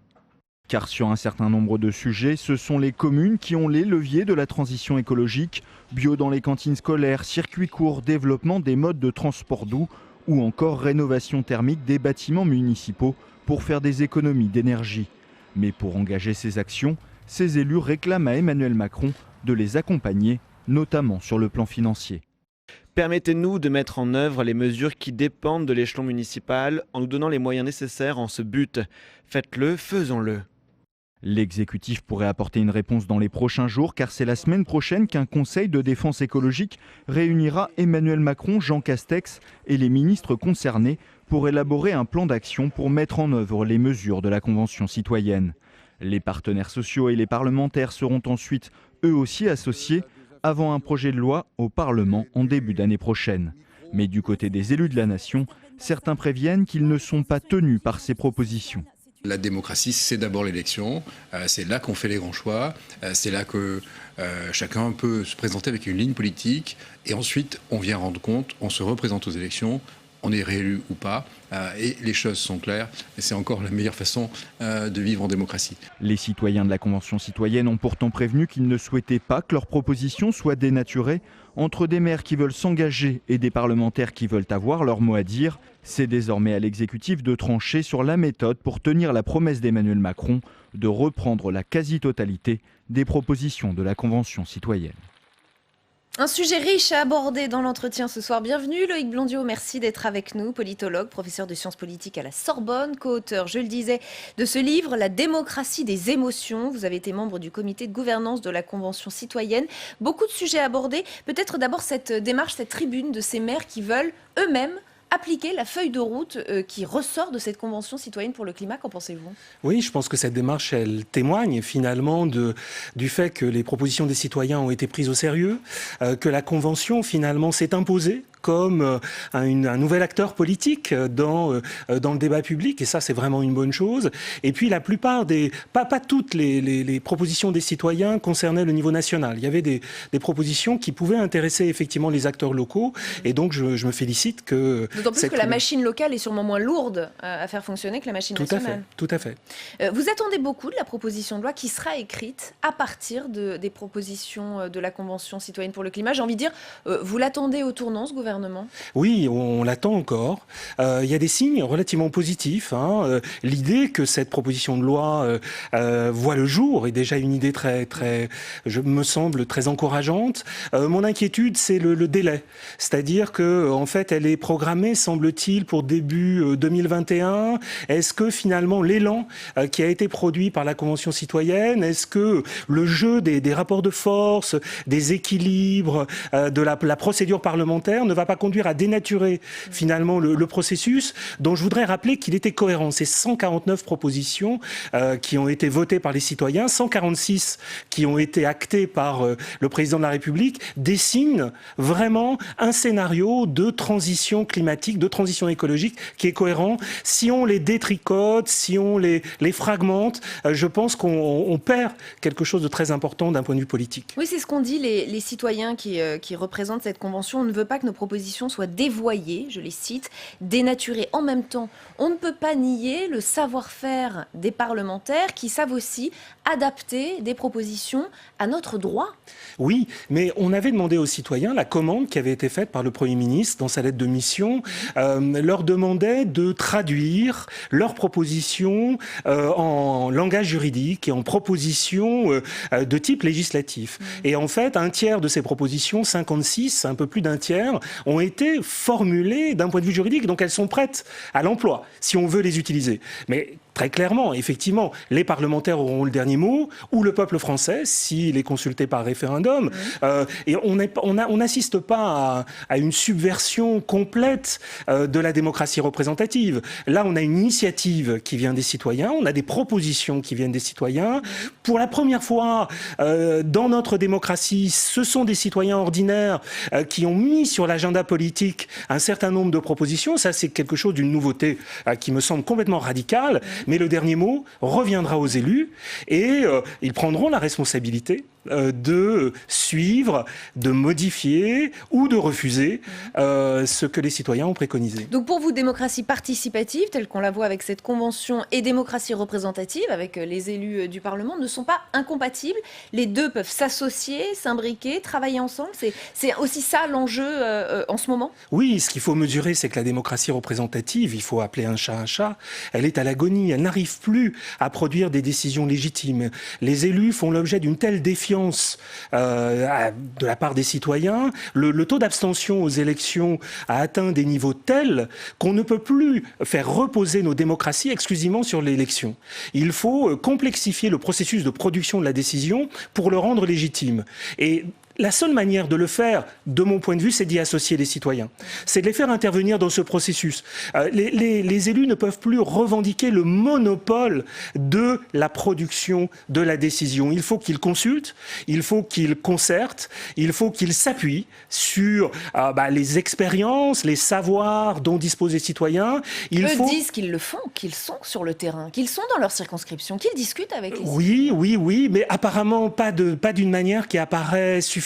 Car sur un certain nombre de sujets, ce sont les communes qui ont les leviers de la transition écologique, bio dans les cantines scolaires, circuits courts, développement des modes de transport doux ou encore rénovation thermique des bâtiments municipaux pour faire des économies d'énergie. Mais pour engager ces actions, ces élus réclament à Emmanuel Macron de les accompagner, notamment sur le plan financier. Permettez-nous de mettre en œuvre les mesures qui dépendent de l'échelon municipal en nous donnant les moyens nécessaires en ce but. Faites-le, faisons-le. L'exécutif pourrait apporter une réponse dans les prochains jours car c'est la semaine prochaine qu'un conseil de défense écologique réunira Emmanuel Macron, Jean Castex et les ministres concernés pour élaborer un plan d'action pour mettre en œuvre les mesures de la Convention citoyenne. Les partenaires sociaux et les parlementaires seront ensuite eux aussi associés avant un projet de loi au Parlement en début d'année prochaine. Mais du côté des élus de la nation, certains préviennent qu'ils ne sont pas tenus par ces propositions. La démocratie, c'est d'abord l'élection, c'est là qu'on fait les grands choix, c'est là que chacun peut se présenter avec une ligne politique et ensuite on vient rendre compte, on se représente aux élections, on est réélu ou pas, et les choses sont claires, et c'est encore la meilleure façon de vivre en démocratie. Les citoyens de la Convention citoyenne ont pourtant prévenu qu'ils ne souhaitaient pas que leurs propositions soient dénaturées. Entre des maires qui veulent s'engager et des parlementaires qui veulent avoir leur mot à dire, c'est désormais à l'exécutif de trancher sur la méthode pour tenir la promesse d'Emmanuel Macron de reprendre la quasi-totalité des propositions de la Convention citoyenne. Un sujet riche à aborder dans l'entretien ce soir. Bienvenue Loïc Blondiot, merci d'être avec nous, politologue, professeur de sciences politiques à la Sorbonne, co-auteur, je le disais, de ce livre, La démocratie des émotions. Vous avez été membre du comité de gouvernance de la Convention citoyenne. Beaucoup de sujets abordés. Peut-être d'abord cette démarche, cette tribune de ces maires qui veulent eux-mêmes appliquer la feuille de route qui ressort de cette Convention citoyenne pour le climat. Qu'en pensez-vous ? Oui, je pense que cette démarche, elle témoigne finalement du fait que les propositions des citoyens ont été prises au sérieux, que la Convention finalement s'est imposée comme un nouvel acteur politique dans le débat public, et ça c'est vraiment une bonne chose. Et puis la plupart pas toutes les propositions des citoyens concernaient le niveau national. Il y avait des propositions qui pouvaient intéresser effectivement les acteurs locaux, et donc je me félicite que... D'autant plus que la machine locale est sûrement moins lourde à faire fonctionner que la machine nationale. Tout à fait. Vous attendez beaucoup de la proposition de loi qui sera écrite à partir des propositions de la Convention citoyenne pour le climat. J'ai envie de dire, vous l'attendez au tournant, ce gouvernement ? Oui, on l'attend encore. Il y a des signes relativement positifs. L'idée que cette proposition de loi voit le jour est déjà une idée me semble très encourageante. Mon inquiétude, c'est le délai. C'est-à-dire que, en fait, elle est programmée, semble-t-il, pour début 2021. Est-ce que finalement l'élan qui a été produit par la Convention citoyenne, est-ce que le jeu des rapports de force, des équilibres, de la procédure parlementaire ne va va pas conduire à dénaturer finalement le processus, dont je voudrais rappeler qu'il était cohérent. Ces 149 propositions qui ont été votées par les citoyens, 146 qui ont été actées par le président de la République, dessinent vraiment un scénario de transition climatique, de transition écologique qui est cohérent. Si on les détricote, si on les fragmente, je pense qu'on perd quelque chose de très important d'un point de vue politique. Oui, c'est ce qu'ont dit les citoyens qui représentent cette convention. On ne veut pas que nos propositions soient dévoyées, je les cite, dénaturées. En même temps, on ne peut pas nier le savoir-faire des parlementaires qui savent aussi adapter des propositions à notre droit. Oui, mais on avait demandé aux citoyens, la commande qui avait été faite par le Premier ministre dans sa lettre de mission, leur demandait de traduire leurs propositions en langage juridique et en propositions de type législatif. Et en fait, un tiers de ces propositions, 56, un peu plus d'un tiers, ont été formulées d'un point de vue juridique, donc elles sont prêtes à l'emploi, si on veut les utiliser. Mais très clairement, effectivement, les parlementaires auront le dernier mot, ou le peuple français, s'il est consulté par référendum. Et on n'assiste pas à une subversion complète de la démocratie représentative. Là, on a une initiative qui vient des citoyens, on a des propositions qui viennent des citoyens. Pour la première fois dans notre démocratie, ce sont des citoyens ordinaires qui ont mis sur l'agenda politique un certain nombre de propositions. Ça, c'est quelque chose d'une nouveauté qui me semble complètement radicale. Mais le dernier mot reviendra aux élus et ils prendront la responsabilité de suivre, de modifier ou de refuser ce que les citoyens ont préconisé. Donc pour vous, démocratie participative, telle qu'on la voit avec cette convention, et démocratie représentative, avec les élus du Parlement, ne sont pas incompatibles. Les deux peuvent s'associer, s'imbriquer, travailler ensemble. C'est aussi ça l'enjeu en ce moment ? Oui, ce qu'il faut mesurer, c'est que la démocratie représentative, il faut appeler un chat, elle est à l'agonie. Elle n'arrive plus à produire des décisions légitimes. Les élus font l'objet d'une telle défiance de la part des citoyens. Le taux d'abstention aux élections a atteint des niveaux tels qu'on ne peut plus faire reposer nos démocraties exclusivement sur l'élection. Il faut complexifier le processus de production de la décision pour le rendre légitime. Et la seule manière de le faire, de mon point de vue, c'est d'y associer les citoyens. C'est de les faire intervenir dans ce processus. Les élus ne peuvent plus revendiquer le monopole de la production de la décision. Il faut qu'ils consultent, il faut qu'ils concertent, il faut qu'ils s'appuient sur les expériences, les savoirs dont disposent les citoyens. Ils disent qu'ils le font, qu'ils sont sur le terrain, qu'ils sont dans leur circonscription, qu'ils discutent avec les citoyens. Oui, mais apparemment pas d'une manière qui apparaît suffisante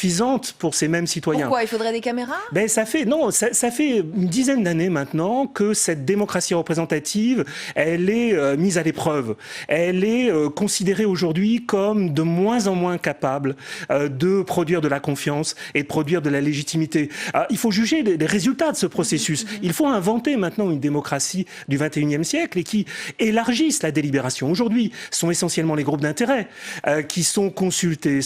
pour ces mêmes citoyens. Pourquoi ? Il faudrait des caméras ? Ça fait une dizaine d'années maintenant que cette démocratie représentative, elle est mise à l'épreuve. Elle est considérée aujourd'hui comme de moins en moins capable de produire de la confiance et de produire de la légitimité. Il faut juger des résultats de ce processus. Il faut inventer maintenant une démocratie du XXIe siècle et qui élargisse la délibération. Aujourd'hui, ce sont essentiellement les groupes d'intérêt qui sont consultés.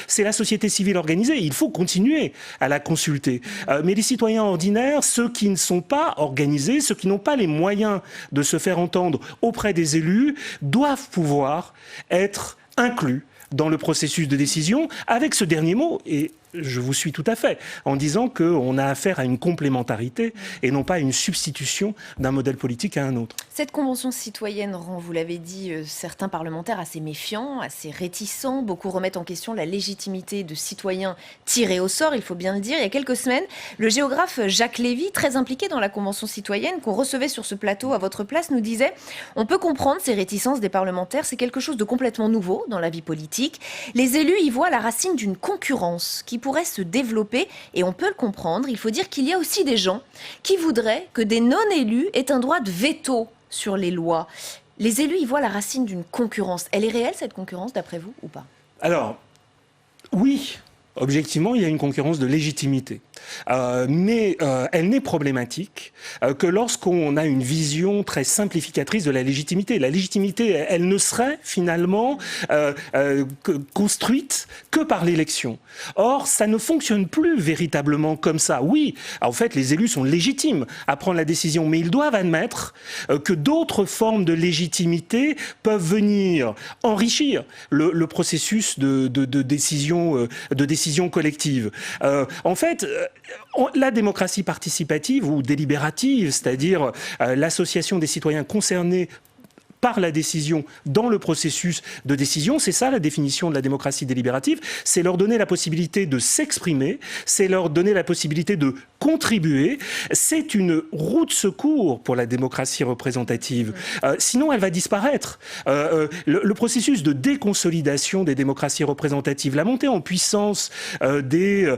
C'est la société civile organisée. Il faut continuer à la consulter. Mais les citoyens ordinaires, ceux qui ne sont pas organisés, ceux qui n'ont pas les moyens de se faire entendre auprès des élus, doivent pouvoir être inclus dans le processus de décision avec ce dernier mot. Et je vous suis tout à fait en disant qu'on a affaire à une complémentarité et non pas à une substitution d'un modèle politique à un autre. Cette convention citoyenne rend, vous l'avez dit, certains parlementaires assez méfiants, assez réticents. Beaucoup remettent en question la légitimité de citoyens tirés au sort, il faut bien le dire. Il y a quelques semaines, le géographe Jacques Lévy, très impliqué dans la convention citoyenne, qu'on recevait sur ce plateau à votre place, nous disait « On peut comprendre ces réticences des parlementaires, c'est quelque chose de complètement nouveau dans la vie politique. Les élus y voient la racine d'une concurrence qui pourrait se développer, et on peut le comprendre. Il faut dire qu'il y a aussi des gens qui voudraient que des non-élus aient un droit de veto sur les lois. Les élus y voient la racine d'une concurrence. Elle est réelle, cette concurrence, d'après vous, ou pas ? Alors, oui, objectivement, il y a une concurrence de légitimité. Mais elle n'est problématique que lorsqu'on a une vision très simplificatrice de la légitimité. La légitimité, elle ne serait finalement construite que par l'élection. Or, ça ne fonctionne plus véritablement comme ça. Oui, en fait, les élus sont légitimes à prendre la décision, mais ils doivent admettre que d'autres formes de légitimité peuvent venir enrichir le processus de décision décision collective. En fait, la démocratie participative ou délibérative, c'est-à-dire l'association des citoyens concernés par la décision dans le processus de décision, c'est ça la définition de la démocratie délibérative, c'est leur donner la possibilité de s'exprimer, c'est leur donner la possibilité de contribuer, c'est une roue de secours pour la démocratie représentative. Sinon, elle va disparaître. Le processus de déconsolidation des démocraties représentatives, la montée en puissance des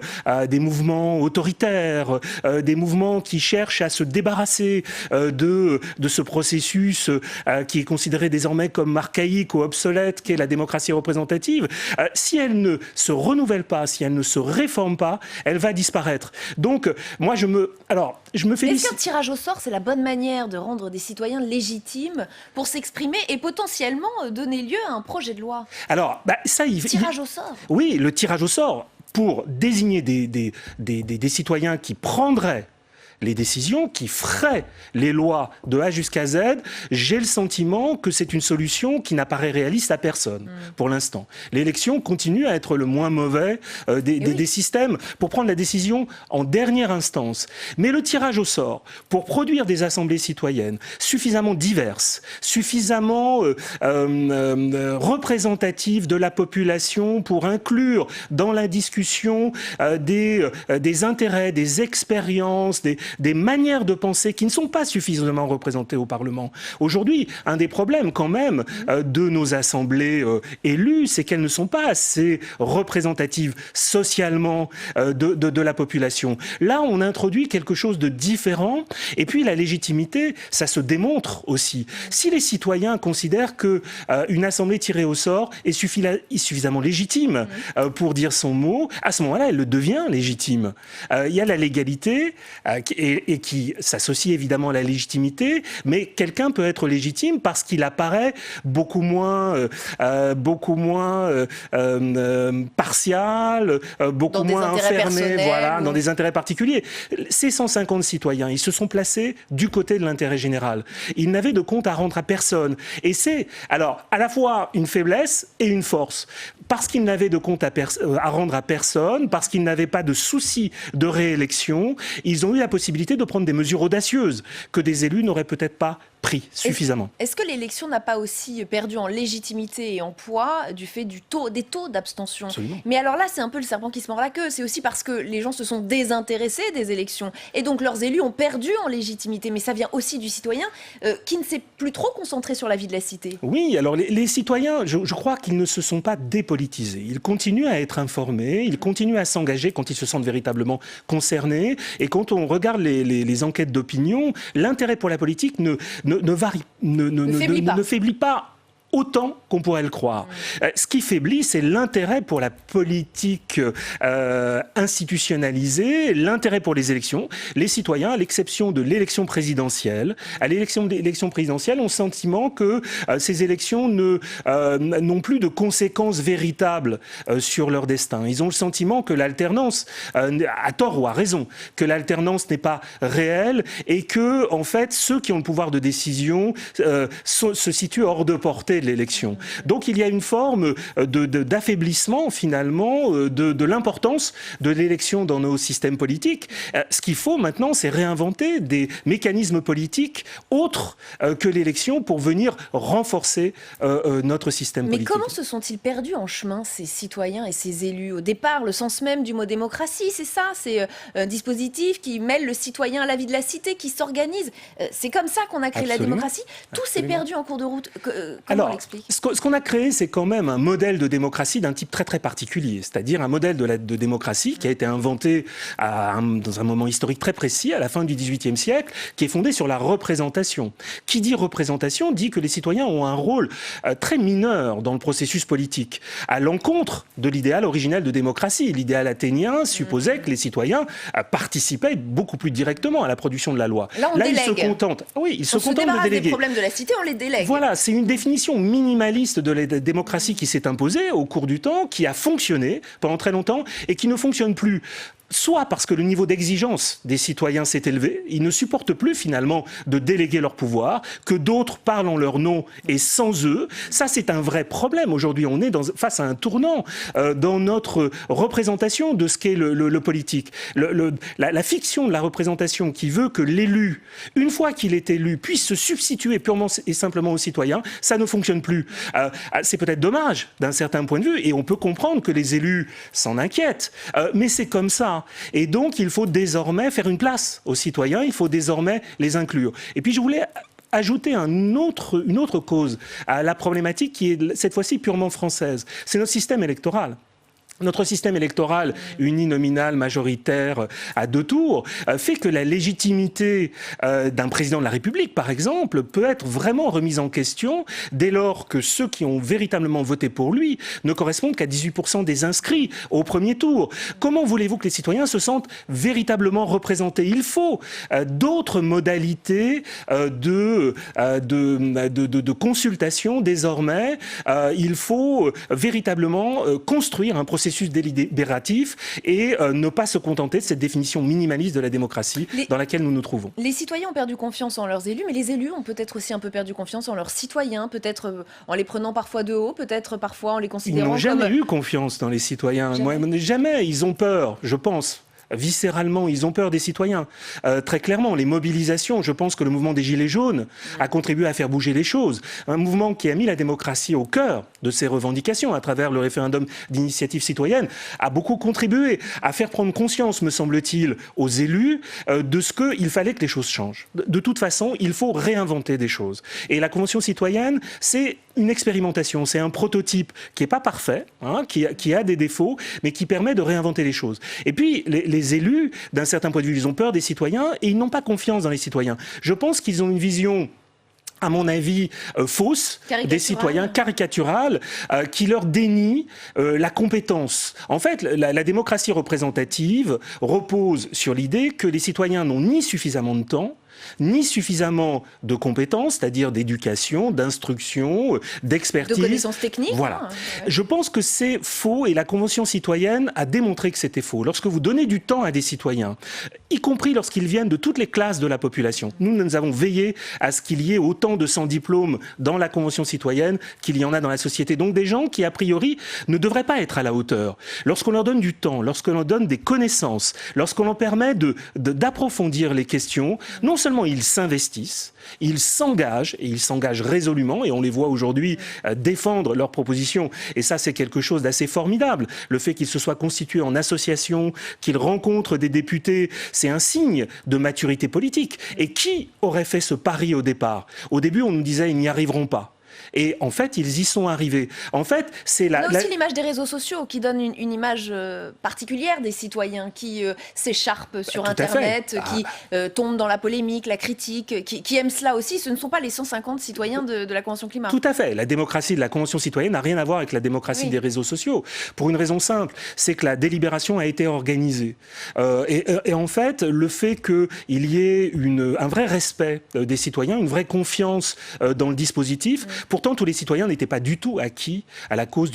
mouvements autoritaires, des mouvements qui cherchent à se débarrasser de ce processus qui est considéré désormais comme archaïque ou obsolète, qu'est la démocratie représentative, si elle ne se renouvelle pas, si elle ne se réforme pas, elle va disparaître. Donc, moi, je me félicite. Est-ce qu'un tirage au sort, c'est la bonne manière de rendre des citoyens légitimes pour s'exprimer et potentiellement donner lieu à un projet de loi? Alors, tirage au sort. Oui, le tirage au sort pour désigner des citoyens qui prendraient les décisions, qui feraient les lois de A jusqu'à Z, j'ai le sentiment que c'est une solution qui n'apparaît réaliste à personne, pour l'instant. L'élection continue à être le moins mauvais des systèmes pour prendre la décision en dernière instance. Mais le tirage au sort, pour produire des assemblées citoyennes suffisamment diverses, suffisamment représentatives de la population pour inclure dans la discussion des intérêts, des expériences, des manières de penser qui ne sont pas suffisamment représentées au Parlement. Aujourd'hui, un des problèmes quand même de nos assemblées élues, c'est qu'elles ne sont pas assez représentatives socialement de la population. Là, on introduit quelque chose de différent, et puis la légitimité, ça se démontre aussi. Si les citoyens considèrent qu'une assemblée tirée au sort est suffisamment légitime pour dire son mot, à ce moment-là, elle le devient légitime. Il y a la légalité et qui s'associe évidemment à la légitimité, mais quelqu'un peut être légitime parce qu'il apparaît beaucoup moins partial, beaucoup moins enfermé, dans des intérêts particuliers. Ces 150 citoyens, ils se sont placés du côté de l'intérêt général. Ils n'avaient de compte à rendre à personne. Et c'est alors à la fois une faiblesse et une force. Parce qu'ils n'avaient de compte à rendre à personne, parce qu'ils n'avaient pas de souci de réélection, ils ont eu la possibilité de prendre des mesures audacieuses que des élus n'auraient peut-être pas pris suffisamment. Est-ce que l'élection n'a pas aussi perdu en légitimité et en poids du fait des taux d'abstention? Absolument. Mais alors là, c'est un peu le serpent qui se mord la queue. C'est aussi parce que les gens se sont désintéressés des élections. Et donc leurs élus ont perdu en légitimité. Mais ça vient aussi du citoyen qui ne s'est plus trop concentré sur la vie de la cité. Oui, alors les citoyens, je crois qu'ils ne se sont pas dépolitisés. Ils continuent à être informés, ils continuent à s'engager quand ils se sentent véritablement concernés. Et quand on regarde les enquêtes d'opinion, l'intérêt pour la politique ne faiblit pas autant qu'on pourrait le croire. Ce qui faiblit, c'est l'intérêt pour la politique institutionnalisée, l'intérêt pour les élections. Les citoyens, à l'exception de l'élection présidentielle, ont le sentiment que ces élections n'ont plus de conséquences véritables sur leur destin. Ils ont le sentiment que l'alternance, à tort ou à raison, que l'alternance n'est pas réelle et que, en fait, ceux qui ont le pouvoir de décision se situent hors de portée de l'élection. Donc il y a une forme d'affaiblissement finalement de l'importance de l'élection dans nos systèmes politiques. Ce qu'il faut maintenant, c'est réinventer des mécanismes politiques autres que l'élection pour venir renforcer notre système politique. Mais comment se sont-ils perdus en chemin, ces citoyens et ces élus? Au départ, le sens même du mot démocratie, c'est ça, c'est un dispositif qui mêle le citoyen à la vie de la cité, qui s'organise. C'est comme ça qu'on a créé la démocratie. Tout s'est perdu en cours de route. Comment on l'explique? Ce qu'on a créé, c'est quand même un modèle de démocratie d'un type très très particulier, c'est-à-dire un modèle de démocratie qui a été inventé dans un moment historique très précis, à la fin du XVIIIe siècle, qui est fondé sur la représentation. Qui dit représentation dit que les citoyens ont un rôle très mineur dans le processus politique, à l'encontre de l'idéal originel de démocratie. L'idéal athénien supposait que les citoyens participaient beaucoup plus directement à la production de la loi. Là, on délègue. Ils se contentent. Oui, ils se contentent de débarrasse déléguer. des problèmes de la cité, on les délègue. Voilà, c'est une définition minimaliste de la démocratie qui s'est imposée au cours du temps, qui a fonctionné pendant très longtemps et qui ne fonctionne plus. soit parce que le niveau d'exigence des citoyens s'est élevé, ils ne supportent plus finalement de déléguer leur pouvoir, que d'autres parlent en leur nom et sans eux. Ça, c'est un vrai problème. Aujourd'hui, on est face à un tournant dans notre représentation de ce qu'est le politique. La fiction de la représentation qui veut que l'élu, une fois qu'il est élu, puisse se substituer purement et simplement aux citoyens, ça ne fonctionne plus. C'est peut-être dommage d'un certain point de vue, et on peut comprendre que les élus s'en inquiètent, mais c'est comme ça. Et donc, il faut désormais faire une place aux citoyens, il faut désormais les inclure. Et puis, je voulais ajouter une autre cause à la problématique qui est cette fois-ci purement française. C'est notre système électoral. Notre système électoral uninominal, majoritaire, à 2 tours, fait que la légitimité d'un président de la République, par exemple, peut être vraiment remise en question dès lors que ceux qui ont véritablement voté pour lui ne correspondent qu'à 18% des inscrits au premier tour. Comment voulez-vous que les citoyens se sentent véritablement représentés ? Il faut d'autres modalités de consultation désormais. Il faut véritablement construire un processus délibératif et ne pas se contenter de cette définition minimaliste de la démocratie dans laquelle nous nous trouvons. Les citoyens ont perdu confiance en leurs élus, mais les élus ont peut-être aussi un peu perdu confiance en leurs citoyens, peut-être en les prenant parfois de haut, peut-être parfois en les considérant comme... Ils n'ont jamais eu confiance dans les citoyens. Jamais. Ils ont peur, je pense. Viscéralement, ils ont peur des citoyens. Très clairement, les mobilisations, je pense que le mouvement des Gilets jaunes a contribué à faire bouger les choses. Un mouvement qui a mis la démocratie au cœur de ses revendications à travers le référendum d'initiative citoyenne, a beaucoup contribué à faire prendre conscience, me semble-t-il, aux élus de ce qu'il fallait que les choses changent. De toute façon, il faut réinventer des choses. Et la Convention citoyenne, c'est une expérimentation, c'est un prototype qui n'est pas parfait, qui a des défauts, mais qui permet de réinventer les choses. Et puis, les élus, d'un certain point de vue, ils ont peur des citoyens et ils n'ont pas confiance dans les citoyens. Je pense qu'ils ont une vision, à mon avis, fausse des citoyens, caricaturale, qui leur dénie la compétence. En fait, la démocratie représentative repose sur l'idée que les citoyens n'ont ni suffisamment de temps, ni suffisamment de compétences, c'est-à-dire d'éducation, d'instruction, d'expertise. De connaissances techniques. Voilà. Je pense que c'est faux et la Convention citoyenne a démontré que c'était faux. Lorsque vous donnez du temps à des citoyens, y compris lorsqu'ils viennent de toutes les classes de la population, nous avons veillé à ce qu'il y ait autant de sans-diplôme dans la Convention citoyenne qu'il y en a dans la société. Donc des gens qui, a priori, ne devraient pas être à la hauteur. Lorsqu'on leur donne du temps, lorsqu'on leur donne des connaissances, lorsqu'on leur permet d'approfondir les questions, non seulement ils s'investissent, ils s'engagent, et ils s'engagent résolument, et on les voit aujourd'hui défendre leurs propositions. Et ça, c'est quelque chose d'assez formidable. Le fait qu'ils se soient constitués en association, qu'ils rencontrent des députés, c'est un signe de maturité politique. Et qui aurait fait ce pari au départ ? Au début, on nous disait, ils n'y arriveront pas. Et en fait, ils y sont arrivés. En fait, c'est on a aussi l'image des réseaux sociaux qui donne une image particulière des citoyens qui s'écharpent sur Internet, qui tombent dans la polémique, la critique, qui aiment cela aussi. Ce ne sont pas les 150 citoyens de la Convention climat. Tout à fait. La démocratie de la Convention citoyenne n'a rien à voir avec la démocratie des réseaux sociaux. Pour une raison simple, c'est que la délibération a été organisée. Et en fait, le fait qu'il y ait un vrai respect des citoyens, une vraie confiance dans le dispositif, pourtant, tous les citoyens n'étaient pas du tout acquis à la cause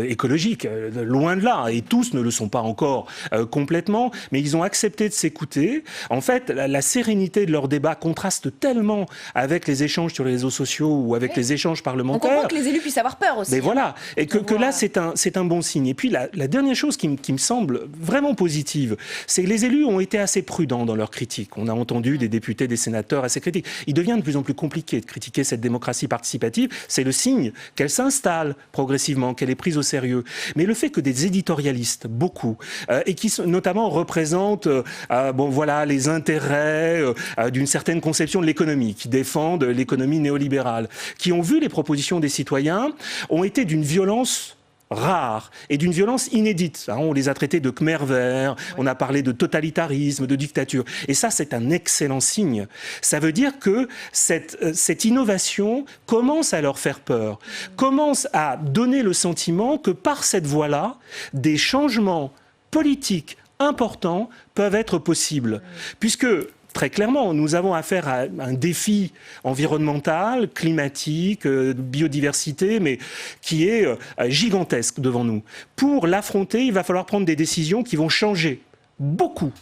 écologique, loin de là, et tous ne le sont pas encore complètement, mais ils ont accepté de s'écouter. En fait, la sérénité de leur débat contraste tellement avec les échanges sur les réseaux sociaux ou avec les échanges parlementaires. On comprend que les élus puissent avoir peur aussi. Mais voilà, et que là, c'est un bon signe. Et puis, la dernière chose qui me semble vraiment positive, c'est que les élus ont été assez prudents dans leurs critiques. On a entendu des députés, des sénateurs assez critiques. Il devient de plus en plus compliqué de critiquer cette démocratie participative, c'est le signe qu'elle s'installe progressivement, qu'elle est prise au sérieux. Mais le fait que des éditorialistes, beaucoup, et qui notamment représentent les intérêts d'une certaine conception de l'économie, qui défendent l'économie néolibérale, qui ont vu les propositions des citoyens, ont été d'une violence rare et d'une violence inédite. On les a traités de Khmer vert, on a parlé de totalitarisme, de dictature. Et ça, c'est un excellent signe. Ça veut dire que cette innovation commence à leur faire peur, commence à donner le sentiment que par cette voie-là, des changements politiques importants peuvent être possibles. Puisque très clairement, nous avons affaire à un défi environnemental, climatique, biodiversité, mais qui est gigantesque devant nous. Pour l'affronter, il va falloir prendre des décisions qui vont changer beaucoup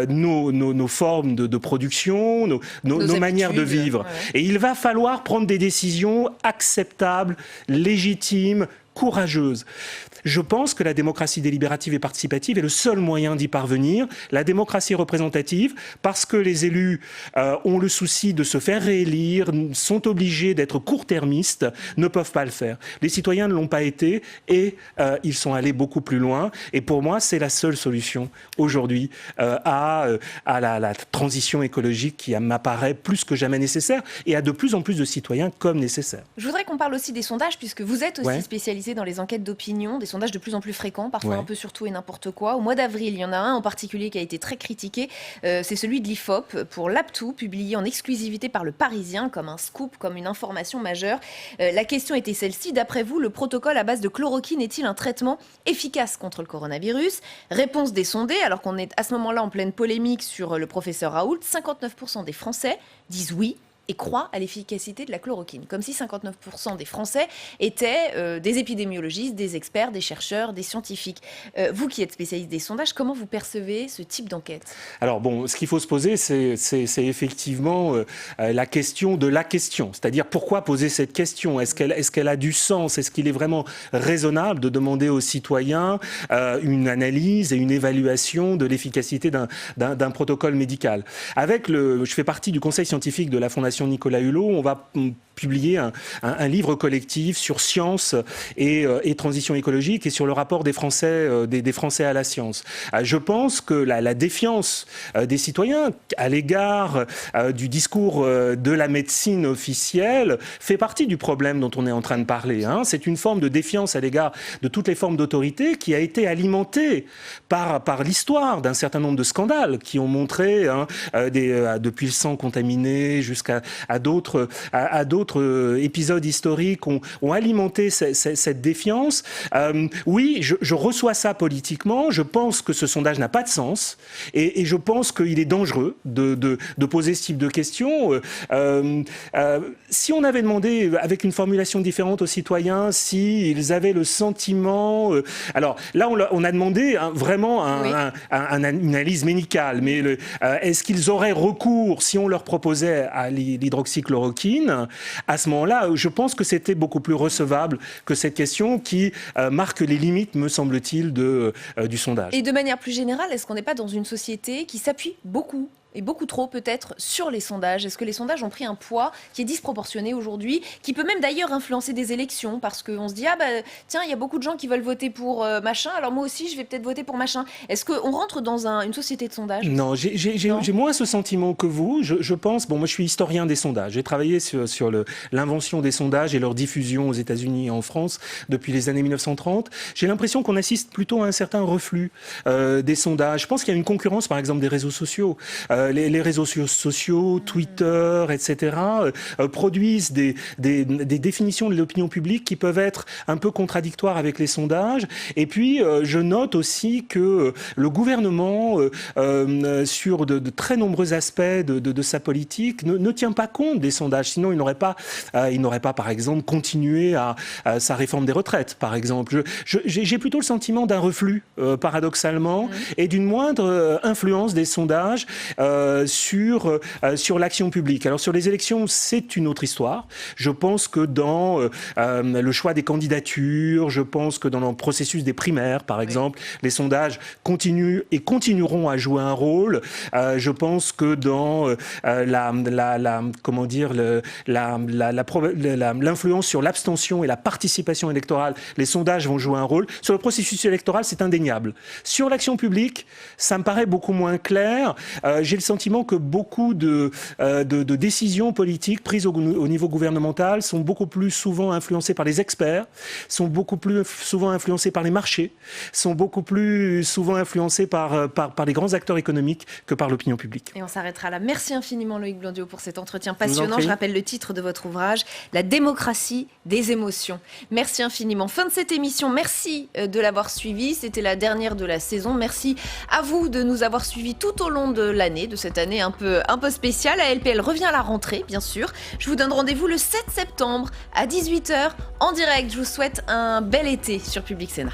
nos formes de production, nos manières de vivre. Ouais. Et il va falloir prendre des décisions acceptables, légitimes, courageuses. Je pense que la démocratie délibérative et participative est le seul moyen d'y parvenir. La démocratie représentative, parce que les élus ont le souci de se faire réélire, sont obligés d'être court-termistes, ne peuvent pas le faire. Les citoyens ne l'ont pas été et ils sont allés beaucoup plus loin. Et pour moi, c'est la seule solution aujourd'hui à la transition écologique qui m'apparaît plus que jamais nécessaire et à de plus en plus de citoyens comme nécessaire. Je voudrais qu'on parle aussi des sondages, puisque vous êtes aussi spécialisé dans les enquêtes d'opinion, des sondages de plus en plus fréquents, parfois un peu sur tout et n'importe quoi. Au mois d'avril, il y en a un en particulier qui a été très critiqué, c'est celui de l'IFOP pour l'Aptou, publié en exclusivité par Le Parisien, comme un scoop, comme une information majeure. La question était celle-ci: d'après vous, le protocole à base de chloroquine est-il un traitement efficace contre le coronavirus? Réponse des sondés, alors qu'on est à ce moment-là en pleine polémique sur le professeur Raoult, 59% des Français disent oui et croient à l'efficacité de la chloroquine. Comme si 59% des Français étaient des épidémiologistes, des experts, des chercheurs, des scientifiques. Vous qui êtes spécialiste des sondages, comment vous percevez ce type d'enquête? Alors bon, ce qu'il faut se poser, c'est effectivement la question de la question. C'est-à-dire, pourquoi poser cette question? Est-ce qu'elle a du sens? Est-ce qu'il est vraiment raisonnable de demander aux citoyens une analyse et une évaluation de l'efficacité d'un protocole médical? Je fais partie du conseil scientifique de la Fondation Nicolas Hulot. On va publier un livre collectif sur science et transition écologique et sur le rapport des Français, des Français à la science. Je pense que la défiance des citoyens à l'égard du discours de la médecine officielle fait partie du problème dont on est en train de parler. C'est une forme de défiance à l'égard de toutes les formes d'autorité qui a été alimentée par l'histoire d'un certain nombre de scandales qui ont montré depuis le sang contaminé jusqu'à d'autres épisodes historiques ont alimenté cette défiance. Oui, je reçois ça politiquement. Je pense que ce sondage n'a pas de sens et je pense qu'il est dangereux de poser ce type de questions. Si on avait demandé avec une formulation différente aux citoyens s'ils avaient le sentiment... alors là, on a demandé vraiment une analyse médicale, mais est-ce qu'ils auraient recours, si on leur proposait à l'hydroxychloroquine, à ce moment-là, je pense que c'était beaucoup plus recevable que cette question qui marque les limites, me semble-t-il, du sondage. Et de manière plus générale, est-ce qu'on n'est pas dans une société qui s'appuie beaucoup et beaucoup trop peut-être sur les sondages? Est-ce que les sondages ont pris un poids qui est disproportionné aujourd'hui, qui peut même d'ailleurs influencer des élections, parce qu'on se dit tiens, il y a beaucoup de gens qui veulent voter pour machin, alors moi aussi je vais peut-être voter pour machin. Est-ce qu'on rentre dans une société de sondages? Non, j'ai moins ce sentiment que vous. Je pense, moi je suis historien des sondages, j'ai travaillé sur l'invention des sondages et leur diffusion aux États-Unis et en France depuis les années 1930. J'ai l'impression qu'on assiste plutôt à un certain reflux des sondages. Je pense qu'il y a une concurrence par exemple des réseaux sociaux. Les réseaux sociaux, Twitter, etc., produisent des définitions de l'opinion publique qui peuvent être un peu contradictoires avec les sondages. Et puis, je note aussi que le gouvernement, sur de très nombreux aspects de sa politique, ne tient pas compte des sondages. Sinon, il n'aurait pas, par exemple, continué à sa réforme des retraites, par exemple. J'ai plutôt le sentiment d'un reflux, paradoxalement, et d'une moindre influence des sondages sur l'action publique. Alors sur les élections, c'est une autre histoire. Je pense que dans le choix des candidatures, je pense que dans le processus des primaires, par exemple, les sondages continuent et continueront à jouer un rôle. Je pense que dans l'influence sur l'abstention et la participation électorale, les sondages vont jouer un rôle. Sur le processus électoral, c'est indéniable. Sur l'action publique, ça me paraît beaucoup moins clair. J'ai le sentiment que beaucoup de décisions politiques prises au niveau gouvernemental sont beaucoup plus souvent influencées par les experts, sont beaucoup plus souvent influencées par les marchés, sont beaucoup plus souvent influencées par les grands acteurs économiques que par l'opinion publique. Et on s'arrêtera là. Merci infiniment Loïc Blondiau pour cet entretien passionnant. Je rappelle le titre de votre ouvrage, La démocratie des émotions. Merci infiniment. Fin de cette émission. Merci de l'avoir suivi. C'était la dernière de la saison. Merci à vous de nous avoir suivis tout au long de l'année. de cette année un peu spéciale. ALPL revient à la rentrée, bien sûr. Je vous donne rendez-vous le 7 septembre à 18h en direct. Je vous souhaite un bel été sur Public Sénat.